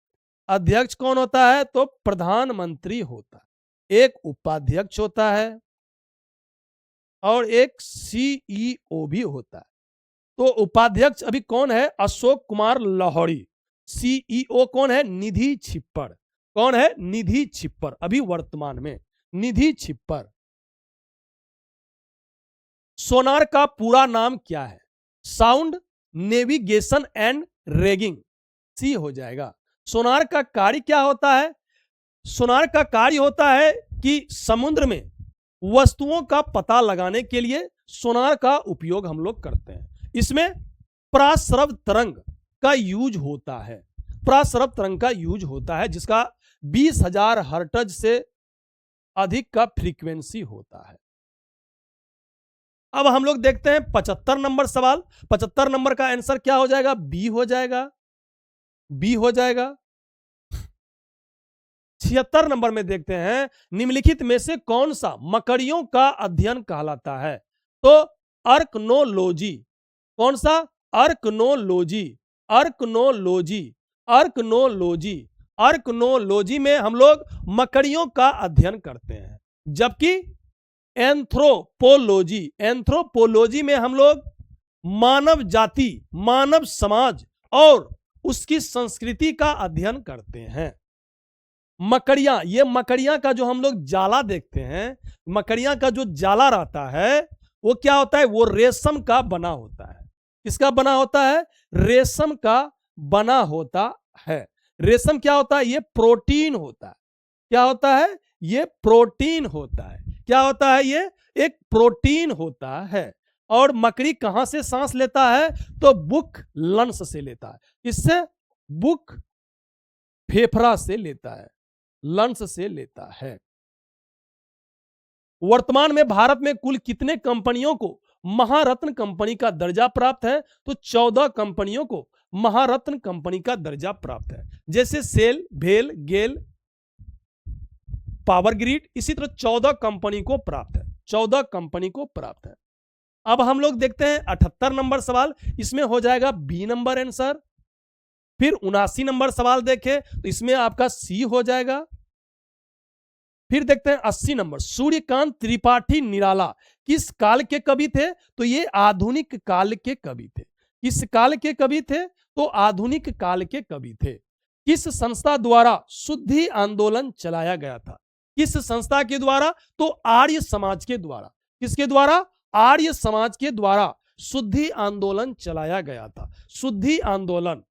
A: अध्यक्ष कौन होता है? तो प्रधानमंत्री होता है। एक उपाध्यक्ष होता है और एक सीईओ भी होता है। तो उपाध्यक्ष अभी कौन है? अशोक कुमार लाहौरी। सीईओ कौन है? निधि छिप्पर। कौन है? निधि छिप्पर, अभी वर्तमान में निधि छिप्पर। सोनार का पूरा नाम क्या है? साउंड नेविगेशन एंड रैगिंग, सी हो जाएगा। सोनार का कार्य क्या होता है? सोनार का कार्य होता है कि समुद्र में वस्तुओं का पता लगाने के लिए सोनार का उपयोग हम लोग करते हैं। इसमें पराश्रव तरंग का यूज होता है, पराश्रव तरंग का यूज होता है, जिसका 20,000 हर्ट्ज से अधिक का फ्रीक्वेंसी होता है। अब हम लोग देखते हैं 75 नंबर सवाल। 75 नंबर का आंसर क्या हो जाएगा? बी हो जाएगा, बी हो जाएगा। 76 नंबर में देखते हैं, निम्नलिखित में से कौन सा मकड़ियों का अध्ययन कहलाता है? तो अर्कनोलॉजी। कौन सा? अर्कनोलॉजी, अर्कनोलॉजी, अर्कनोलॉजी। अर्कनोलॉजी में हम लोग मकड़ियों का अध्ययन करते हैं, जबकि एंथ्रोपोलॉजी, एंथ्रोपोलॉजी में हम लोग मानव जाति, मानव समाज और उसकी संस्कृति का अध्ययन करते हैं। मकड़ियां, ये मकड़ियां का जो हम लोग जाला देखते हैं, मकड़ियां का जो जाला रहता है वो क्या होता है? वो रेशम का बना होता है। किसका बना होता है? रेशम का बना होता है। रेशम क्या होता है? ये प्रोटीन होता है। क्या होता है? ये प्रोटीन होता है। क्या होता है? ये एक प्रोटीन होता है। और मकड़ी कहां से सांस लेता है? तो बुक लंग्स से लेता है। इससे बुक फेफड़ा से लेता है, लंग्स से लेता है। वर्तमान में भारत में कुल कितने कंपनियों को महारत्न कंपनी का दर्जा प्राप्त है? तो 14 कंपनियों को महारत्न कंपनी का दर्जा प्राप्त है। जैसे सेल, भेल, गेल, पावर ग्रिड, इसी तरह 14 कंपनी को प्राप्त है, 14 कंपनी को प्राप्त है। अब हम लोग देखते हैं 78 नंबर सवाल, इसमें हो जाएगा बी नंबर आंसर। फिर 79 नंबर सवाल देखें तो इसमें आपका सी हो जाएगा। फिर देखते हैं 80 नंबर, सूर्यकांत त्रिपाठी निराला किस काल के कवि थे? तो ये आधुनिक काल के कवि थे। किस काल के कवि थे? तो आधुनिक काल के कवि थे। किस संस्था द्वारा शुद्धि आंदोलन चलाया गया था? किस संस्था के द्वारा? तो आर्य समाज के द्वारा। किसके द्वारा? आर्य समाज के द्वारा शुद्धि आंदोलन चलाया गया था। शुद्धि आंदोलन,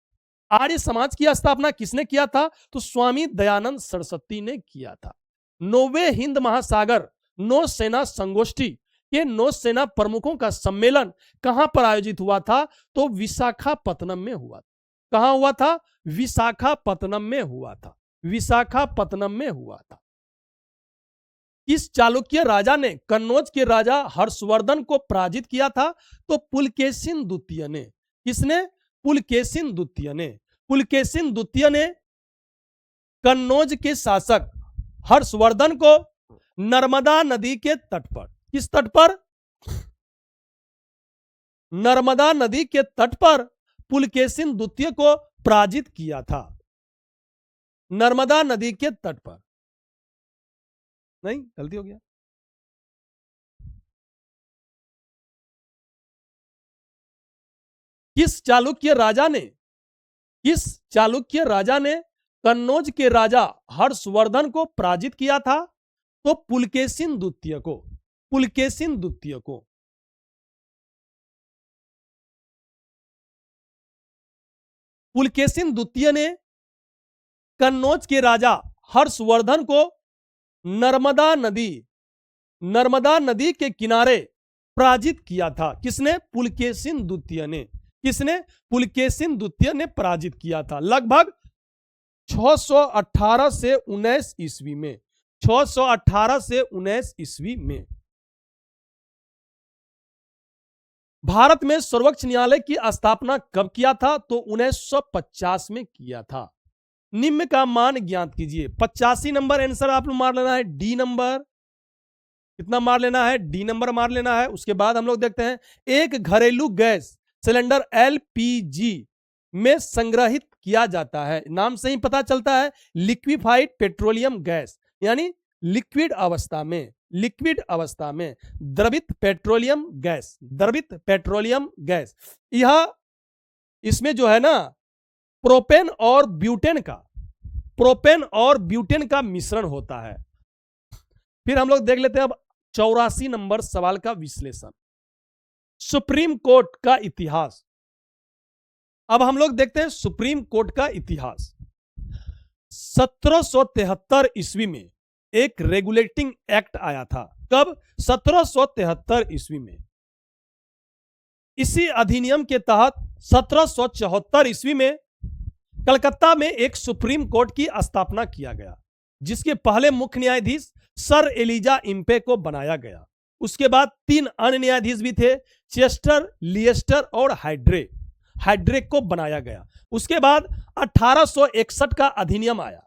A: आर्य समाज की स्थापना किसने किया था? तो स्वामी दयानंद सरस्वती ने किया था। 9वें हिंद महासागर नौसेना संगोष्ठी के नौसेना प्रमुखों का सम्मेलन कहां पर आयोजित हुआ था? तो विशाखापत्तनम में हुआ था। कहां हुआ था? विशाखापत्तनम में हुआ था। विशाखापत्तनम में हुआ था। किस चालुक्य राजा ने कन्नौज के राजा हर्षवर्धन को पराजित किया था? तो पुलकेशिन द्वितीय ने। किसने? पुलकेशिन द्वितीय ने। पुलकेशिन द्वितीय ने कन्नौज के शासक हर्षवर्धन को नर्मदा नदी के तट पर, किस तट पर? नर्मदा नदी के तट पर पुलकेशिन द्वितीय को पराजित किया था। नर्मदा नदी के तट पर। नहीं, गलती हो गया। किस चालुक्य राजा ने कन्नौज के राजा हर्षवर्धन को पराजित किया था? तो पुलकेशिन द्वितीय को। पुलकेशिन द्वितीय को। पुलकेशिन द्वितीय ने कन्नौज के राजा हर्षवर्धन को नर्मदा नदी के किनारे पराजित किया था। किसने? पुलकेशिन द्वितीय ने। किसने? पुलकेशिन द्वितीय ने पराजित किया था। लगभग 618 से 19 ईस्वी में। 618 से 19 ईस्वी में। भारत में सर्वोच्च न्यायालय की स्थापना कब किया था? तो 1950 में किया था। निम्न का मान ज्ञात कीजिए। 85 नंबर आंसर आप लोग मार लेना है, डी नंबर। कितना मार लेना है? डी नंबर मार लेना है। उसके बाद हम लोग देखते हैं, एक घरेलू गैस सिलेंडर एलपीजी में संग्रहित किया जाता है। नाम से ही पता चलता है, लिक्विफाइड पेट्रोलियम गैस, यानी लिक्विड अवस्था में, लिक्विड अवस्था में द्रवित पेट्रोलियम गैस, द्रवित पेट्रोलियम गैस। यह इसमें जो है ना प्रोपेन और ब्यूटेन का मिश्रण होता है। फिर हम लोग देख लेते हैं अब 84 नंबर सवाल का विश्लेषण, सुप्रीम कोर्ट का इतिहास। अब हम लोग देखते हैं सुप्रीम कोर्ट का इतिहास। 1773 ईस्वी में एक रेगुलेटिंग एक्ट आया था। कब? 1773 ईस्वी में। इसी अधिनियम के तहत 1774 ईस्वी में कलकत्ता में एक सुप्रीम कोर्ट की स्थापना किया गया, जिसके पहले मुख्य न्यायाधीश सर एलिजा इम्पे को बनाया गया। उसके बाद 3 अन्य न्यायाधीश भी थे, चेस्टर, लिएस्टर और हाइड्रेक को बनाया गया। उसके बाद 1861 का अधिनियम आया।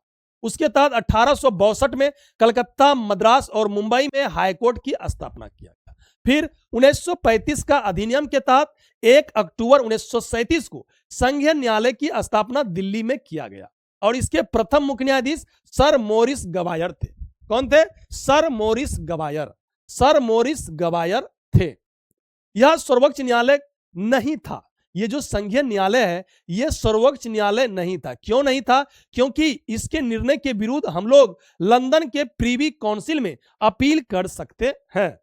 A: उसके तहत 1862 में कलकत्ता, मद्रास और मुंबई में हाईकोर्ट की स्थापना किया गया। फिर 1935 का अधिनियम के तहत 1 अक्टूबर 1937 को संघीय न्यायालय की स्थापना दिल्ली में किया गया और इसके प्रथम मुख्य न्यायाधीश सर मोरिस गवायर थे। कौन थे? Sir Maurice Gwyer. Sir Maurice Gwyer थे। यह सर्वोच्च न्यायालय नहीं था। ये जो संघीय न्यायालय है ये सर्वोच्च न्यायालय नहीं था। क्यों नहीं था? क्योंकि इसके निर्णय के विरुद्ध हम लोग लंदन के प्रीवी काउंसिल में अपील कर सकते हैं।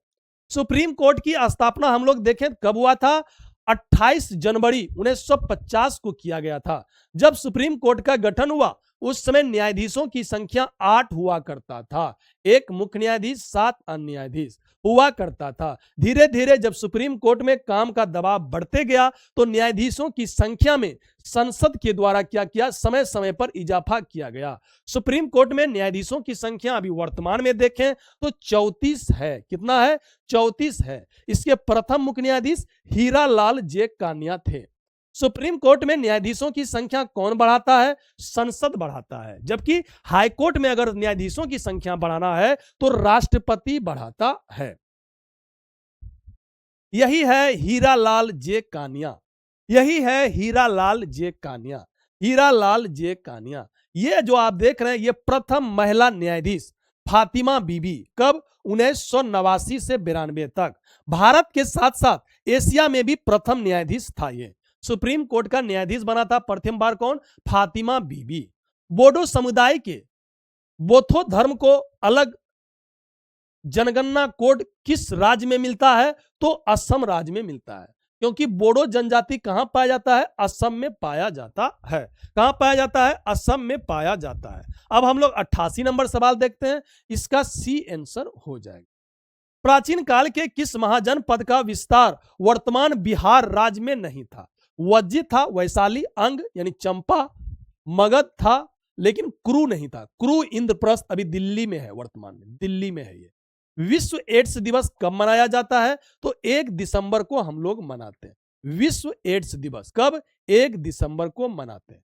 A: सुप्रीम कोर्ट की स्थापना हम लोग देखें कब हुआ था? 28 जनवरी 1950 को किया गया था। जब सुप्रीम कोर्ट का गठन हुआ उस समय न्यायाधीशों की संख्या 8 हुआ करता था। एक मुख्य न्यायाधीश, 7 अन्य न्यायाधीश हुआ करता था। धीरे धीरे जब सुप्रीम कोर्ट में काम का दबाव बढ़ते गया तो न्यायाधीशों की संख्या में संसद के द्वारा क्या किया? समय समय पर इजाफा किया गया। सुप्रीम कोर्ट में न्यायाधीशों की संख्या अभी वर्तमान में देखें तो 34 है। कितना है? 34 है। इसके प्रथम मुख्य न्यायाधीश हीरा लाल जे कानिया थे। सुप्रीम कोर्ट में न्यायाधीशों की संख्या कौन बढ़ाता है? संसद बढ़ाता है। जबकि हाई कोर्ट में अगर न्यायाधीशों की संख्या बढ़ाना है तो राष्ट्रपति बढ़ाता है। यही है हीरा लाल जे कानिया। यही है हीरा लाल जे कानिया। हीरा लाल जे कानिया। ये जो आप देख रहे हैं ये प्रथम महिला न्यायाधीश फातिमा बीबी। कब? 1989 से 92 तक। भारत के साथ साथ एशिया में भी प्रथम न्यायाधीश था। ये सुप्रीम कोर्ट का न्यायाधीश बना था प्रथम बार कौन? फातिमा बीबी। बोडो समुदाय के बोथो धर्म को अलग जनगणना कोड किस राज्य में मिलता है? तो असम राज्य में मिलता है। क्योंकि बोडो जनजाति कहां पाया जाता है? असम में पाया जाता है। कहां पाया जाता है? असम में पाया जाता है। अब हम लोग 88 नंबर सवाल देखते हैं। इसका सी आंसर हो जाएगा। प्राचीन काल के किस महाजनपद का विस्तार वर्तमान बिहार राज्य में नहीं था? वज्जी था, वैशाली, अंग यानी चंपा, मगध था, लेकिन क्रू नहीं था। क्रू इंद्रप्रस्थ अभी दिल्ली में है, वर्तमान में दिल्ली में है। ये विश्व एड्स दिवस कब मनाया जाता है? तो 1 दिसंबर को हम लोग मनाते हैं। विश्व एड्स दिवस कब? 1 दिसंबर को मनाते हैं।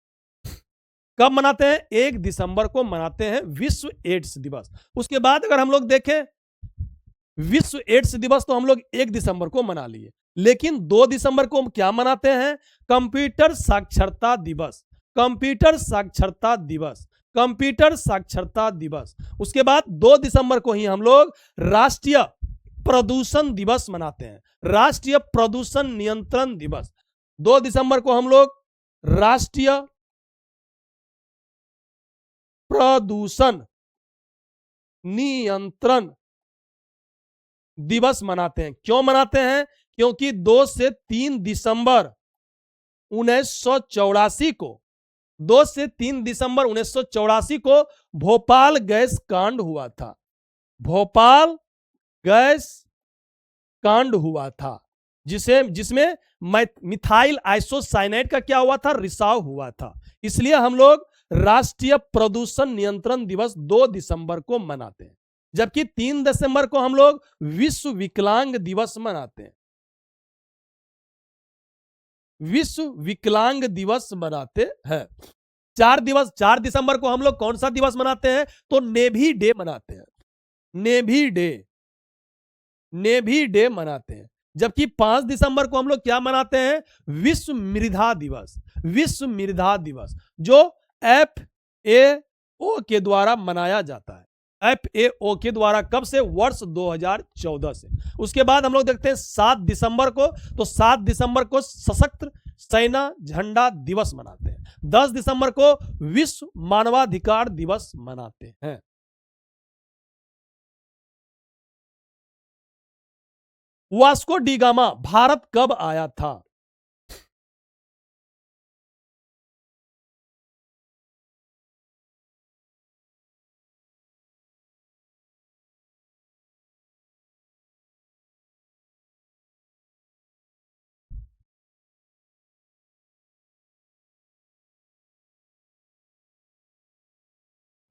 A: कब मनाते हैं? 1 दिसंबर को मनाते हैं विश्व एड्स दिवस। उसके बाद अगर हम लोग देखें विश्व एड्स दिवस तो हम लोग 1 दिसंबर को मना लिए, लेकिन 2 दिसंबर को हम क्या मनाते हैं? कंप्यूटर साक्षरता दिवस। कंप्यूटर साक्षरता दिवस। कंप्यूटर साक्षरता दिवस। उसके बाद 2 दिसंबर को ही हम लोग राष्ट्रीय प्रदूषण दिवस मनाते हैं। राष्ट्रीय प्रदूषण नियंत्रण दिवस। 2 दिसंबर को हम लोग राष्ट्रीय प्रदूषण नियंत्रण दिवस मनाते हैं। क्यों मनाते हैं? क्योंकि 2 से 3 दिसंबर 1984 को 2 से 3 दिसंबर 1984 को भोपाल गैस कांड हुआ था। भोपाल गैस कांड हुआ था जिसमें मिथाइल आइसोसाइनेट का क्या हुआ था? रिसाव हुआ था। इसलिए हम लोग राष्ट्रीय प्रदूषण नियंत्रण दिवस 2 दिसंबर को मनाते हैं। जबकि 3 दिसंबर को हम लोग विश्व विकलांग दिवस मनाते हैं। विश्व विकलांग दिवस मनाते हैं। 4 दिसंबर को हम लोग कौन सा दिवस मनाते हैं? तो नेवी डे मनाते हैं। Navy day. नेवी डे मनाते हैं। जबकि 5 दिसंबर को हम लोग क्या मनाते हैं? विश्व मृदा दिवस। विश्व मृदा दिवस जो FAO के द्वारा मनाया जाता है। FAO के द्वारा कब से? वर्ष 2014 से। उसके बाद हम लोग देखते हैं 7 दिसंबर को, तो 7 दिसंबर को सशस्त्र सेना झंडा दिवस मनाते हैं। 10 दिसंबर को विश्व मानवाधिकार दिवस मनाते हैं। वास्को डी गामा भारत कब आया था?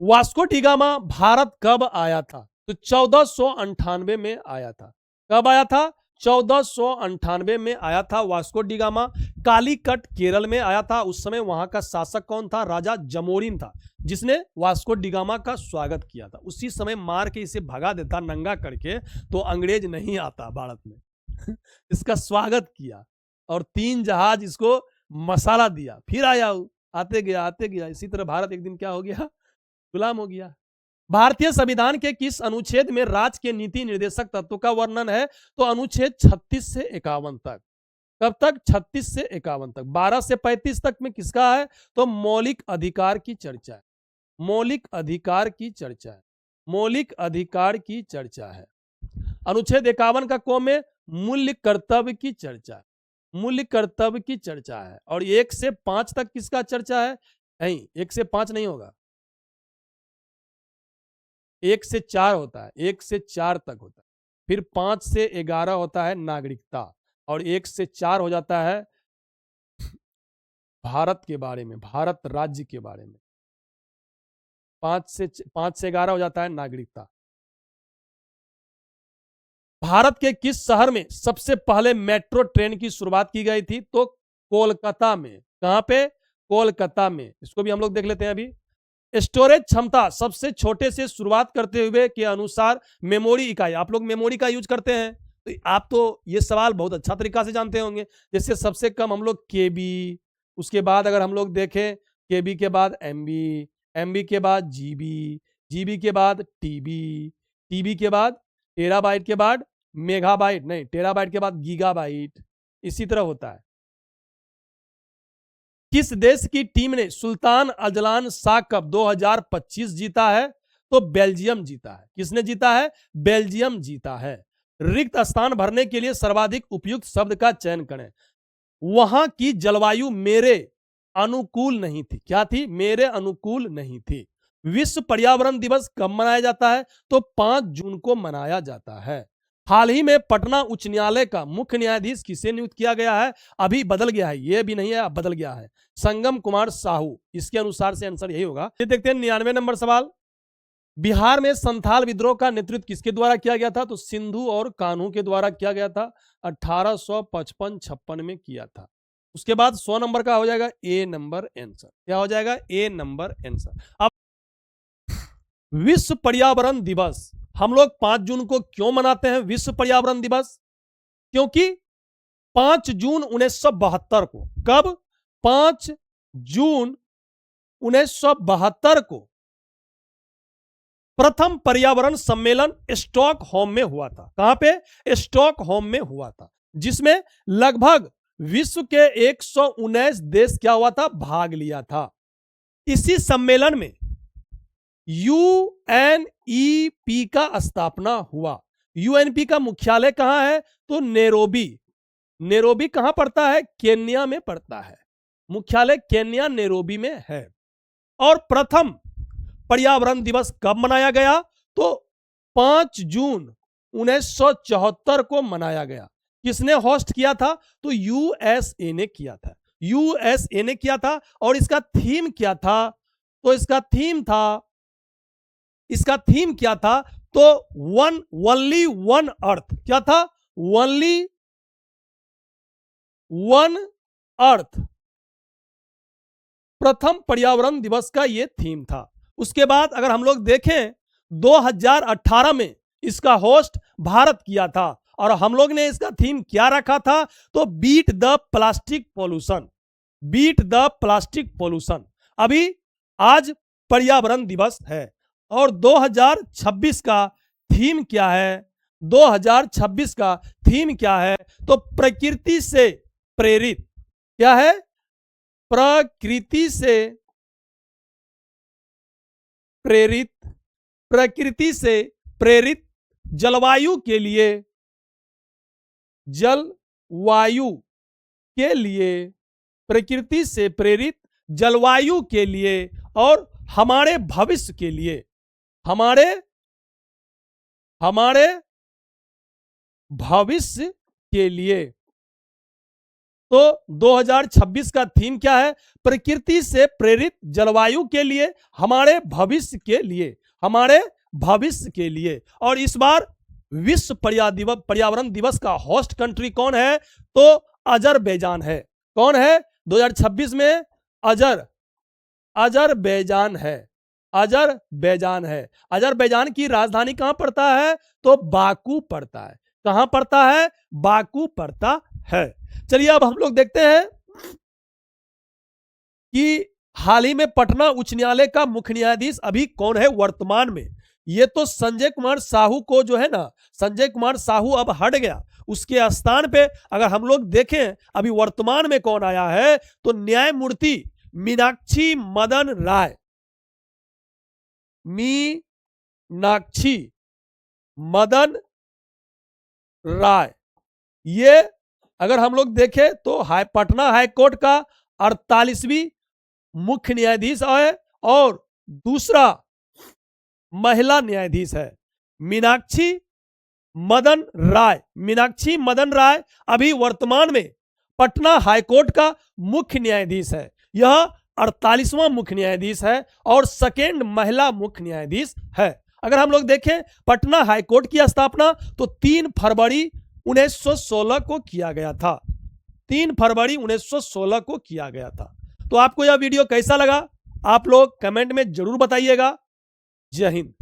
A: वास्को डी गामा भारत कब आया था? तो 1498 में आया था। कब आया था? 1498 में आया था Vasco D gamma. Calicut Kerala में आया था। उस समय वहां का शासक कौन था? राजा जमोरिन था, जिसने वास्को डी गामा का स्वागत किया था। उसी समय मार के इसे भगा देता नंगा करके, तो अंग्रेज नहीं आता भारत में इसका स्वागत किया और 3 जहाज इसको मसाला दिया, फिर आया, आते गया। इसी तरह भारत एक दिन क्या हो गया? गुलाम हो गया। भारतीय संविधान के किस अनुच्छेद में राज्य के नीति निर्देशक तत्वों का वर्णन है? तो अनुच्छेद 36 से 51 तक। कब तक? 36 से 51 तक। 12 से 35 तक में किसका है? तो मौलिक अधिकार की चर्चा है। मौलिक अधिकार की चर्चा है। मौलिक अधिकार की चर्चा है। अनुच्छेद 51 का कौम में मूल्य कर्तव्य की चर्चा है। मूल्य कर्तव्य की चर्चा है। और 1 से 5 तक किसका चर्चा है? नहीं, 1 से 5 नहीं होगा, 1 से 4 होता है, 1 से 4 तक होता है। फिर 5 से 11 होता है नागरिकता, और 1 से 4 हो जाता है भारत के बारे में, भारत राज्य के बारे में। 5 से 11 हो जाता है नागरिकता। भारत के किस शहर में सबसे पहले मेट्रो ट्रेन की शुरुआत की गई थी? तो कोलकाता में। कहां पे? कोलकाता में। इसको भी हम लोग देख लेते हैं अभी। स्टोरेज क्षमता सबसे छोटे से शुरुआत करते हुए के अनुसार मेमोरी इकाई, आप लोग मेमोरी का यूज करते हैं तो आप तो ये सवाल बहुत अच्छा तरीका से जानते होंगे। जैसे सबसे कम हम लोग केबी, उसके बाद अगर हम लोग देखें केबी के बाद एमबी, एमबी के बाद जीबी, जीबी के बाद टीबी, टीबी के बाद टेराबाइट, के बाद मेगाबाइट, नहीं टेराबाइट के बाद गीगाबाइट, इसी तरह होता है। किस देश की टीम ने सुल्तान अजलान शाह कप 2025 जीता है? तो बेल्जियम जीता है। किसने जीता है? बेल्जियम जीता है। रिक्त स्थान भरने के लिए सर्वाधिक उपयुक्त शब्द का चयन करें। वहां की जलवायु मेरे अनुकूल नहीं थी। क्या थी? मेरे अनुकूल नहीं थी। विश्व पर्यावरण दिवस कब मनाया जाता है? तो 5 जून को मनाया जाता है। हाल ही में पटना उच्च न्यायालय का मुख्य न्यायाधीश किसे नियुक्त किया गया है? अभी बदल गया है, ये भी नहीं है, अब बदल गया है, संगम कुमार साहू। इसके अनुसार से आंसर यही होगा। ये देखते हैं 99 नंबर सवाल। बिहार में संथाल विद्रोह का नेतृत्व किसके द्वारा किया गया था? तो सिंधु और कान्हू के द्वारा किया गया था। 1855-56 में किया था। उसके बाद 100 नंबर का हो जाएगा ए नंबर आंसर। क्या हो जाएगा? ए नंबर आंसर। अब विश्व पर्यावरण दिवस हम लोग 5 जून को क्यों मनाते हैं? विश्व पर्यावरण दिवस क्योंकि 5 जून 1972 को, कब? 5 जून 1972 को प्रथम पर्यावरण सम्मेलन स्टॉकहोम में हुआ था। कहां पे? स्टॉकहोम में हुआ था, जिसमें लगभग विश्व के 119 देश क्या हुआ था? भाग लिया था। इसी सम्मेलन में यूएनईपी का स्थापना हुआ। यूएनईपी का मुख्यालय कहां है? तो नैरोबी। नैरोबी कहां पड़ता है? केन्या में पड़ता है। मुख्यालय केन्या नैरोबी में है। और प्रथम पर्यावरण दिवस कब मनाया गया? तो 5 जून 1974 को मनाया गया। किसने होस्ट किया था? तो यूएसए ने किया था। यूएसए ने किया था। और इसका थीम क्या था? तो इसका थीम क्या था? तो ओनली वन अर्थ। क्या था? Only one earth. प्रथम पर्यावरण दिवस का यह थीम था। उसके बाद अगर हम लोग देखें 2018 में इसका होस्ट भारत किया था। और हम लोग ने इसका थीम क्या रखा था? तो beat the plastic pollution. Beat the plastic pollution. अभी आज पर्यावरण दिवस है। और 2026 का थीम क्या है? 2026 का थीम क्या है? तो प्रकृति से प्रेरित। क्या है? प्रकृति से प्रेरित। प्रकृति से प्रेरित जलवायु के लिए, जलवायु के लिए, प्रकृति से प्रेरित जलवायु के लिए और हमारे भविष्य के लिए, हमारे भविष्य के लिए। तो 2026 का थीम क्या है? प्रकृति से प्रेरित जलवायु के लिए, हमारे भविष्य के लिए, हमारे भविष्य के लिए। और इस बार विश्व पर्यावरण दिवस का होस्ट कंट्री कौन है? तो अजरबैजान है। कौन है 2026 में? अजरबैजान है। अजरबैजान है। अजरबैजान की राजधानी कहां पड़ता है? तो बाकू पड़ता है। कहां पड़ता है? बाकू पड़ता है। चलिए अब हम लोग देखते हैं कि हाल ही में पटना उच्च न्यायालय का मुख्य न्यायाधीश अभी कौन है वर्तमान में? ये तो संजय कुमार साहू को जो है ना, संजय कुमार साहू अब हट गया, उसके स्थान पे अगर हम लोग देखें अभी वर्तमान में कौन आया है तो न्यायमूर्ति मीनाक्षी मदन राय। मीनाक्षी मदन राय, ये अगर हम लोग देखें तो पटना हाईकोर्ट का 48वीं मुख्य न्यायाधीश है और दूसरा महिला न्यायाधीश है मीनाक्षी मदन राय। मीनाक्षी मदन राय अभी वर्तमान में पटना हाईकोर्ट का मुख्य न्यायाधीश है। यह 48वां मुख्य न्यायाधीश है और सेकेंड महिला मुख्य न्यायाधीश है। अगर हम लोग देखें पटना हाईकोर्ट की स्थापना तो 3 फरवरी 1916 को किया गया था। 3 फरवरी 1916 को किया गया था। तो आपको यह वीडियो कैसा लगा आप लोग कमेंट में जरूर बताइएगा। जय हिंद।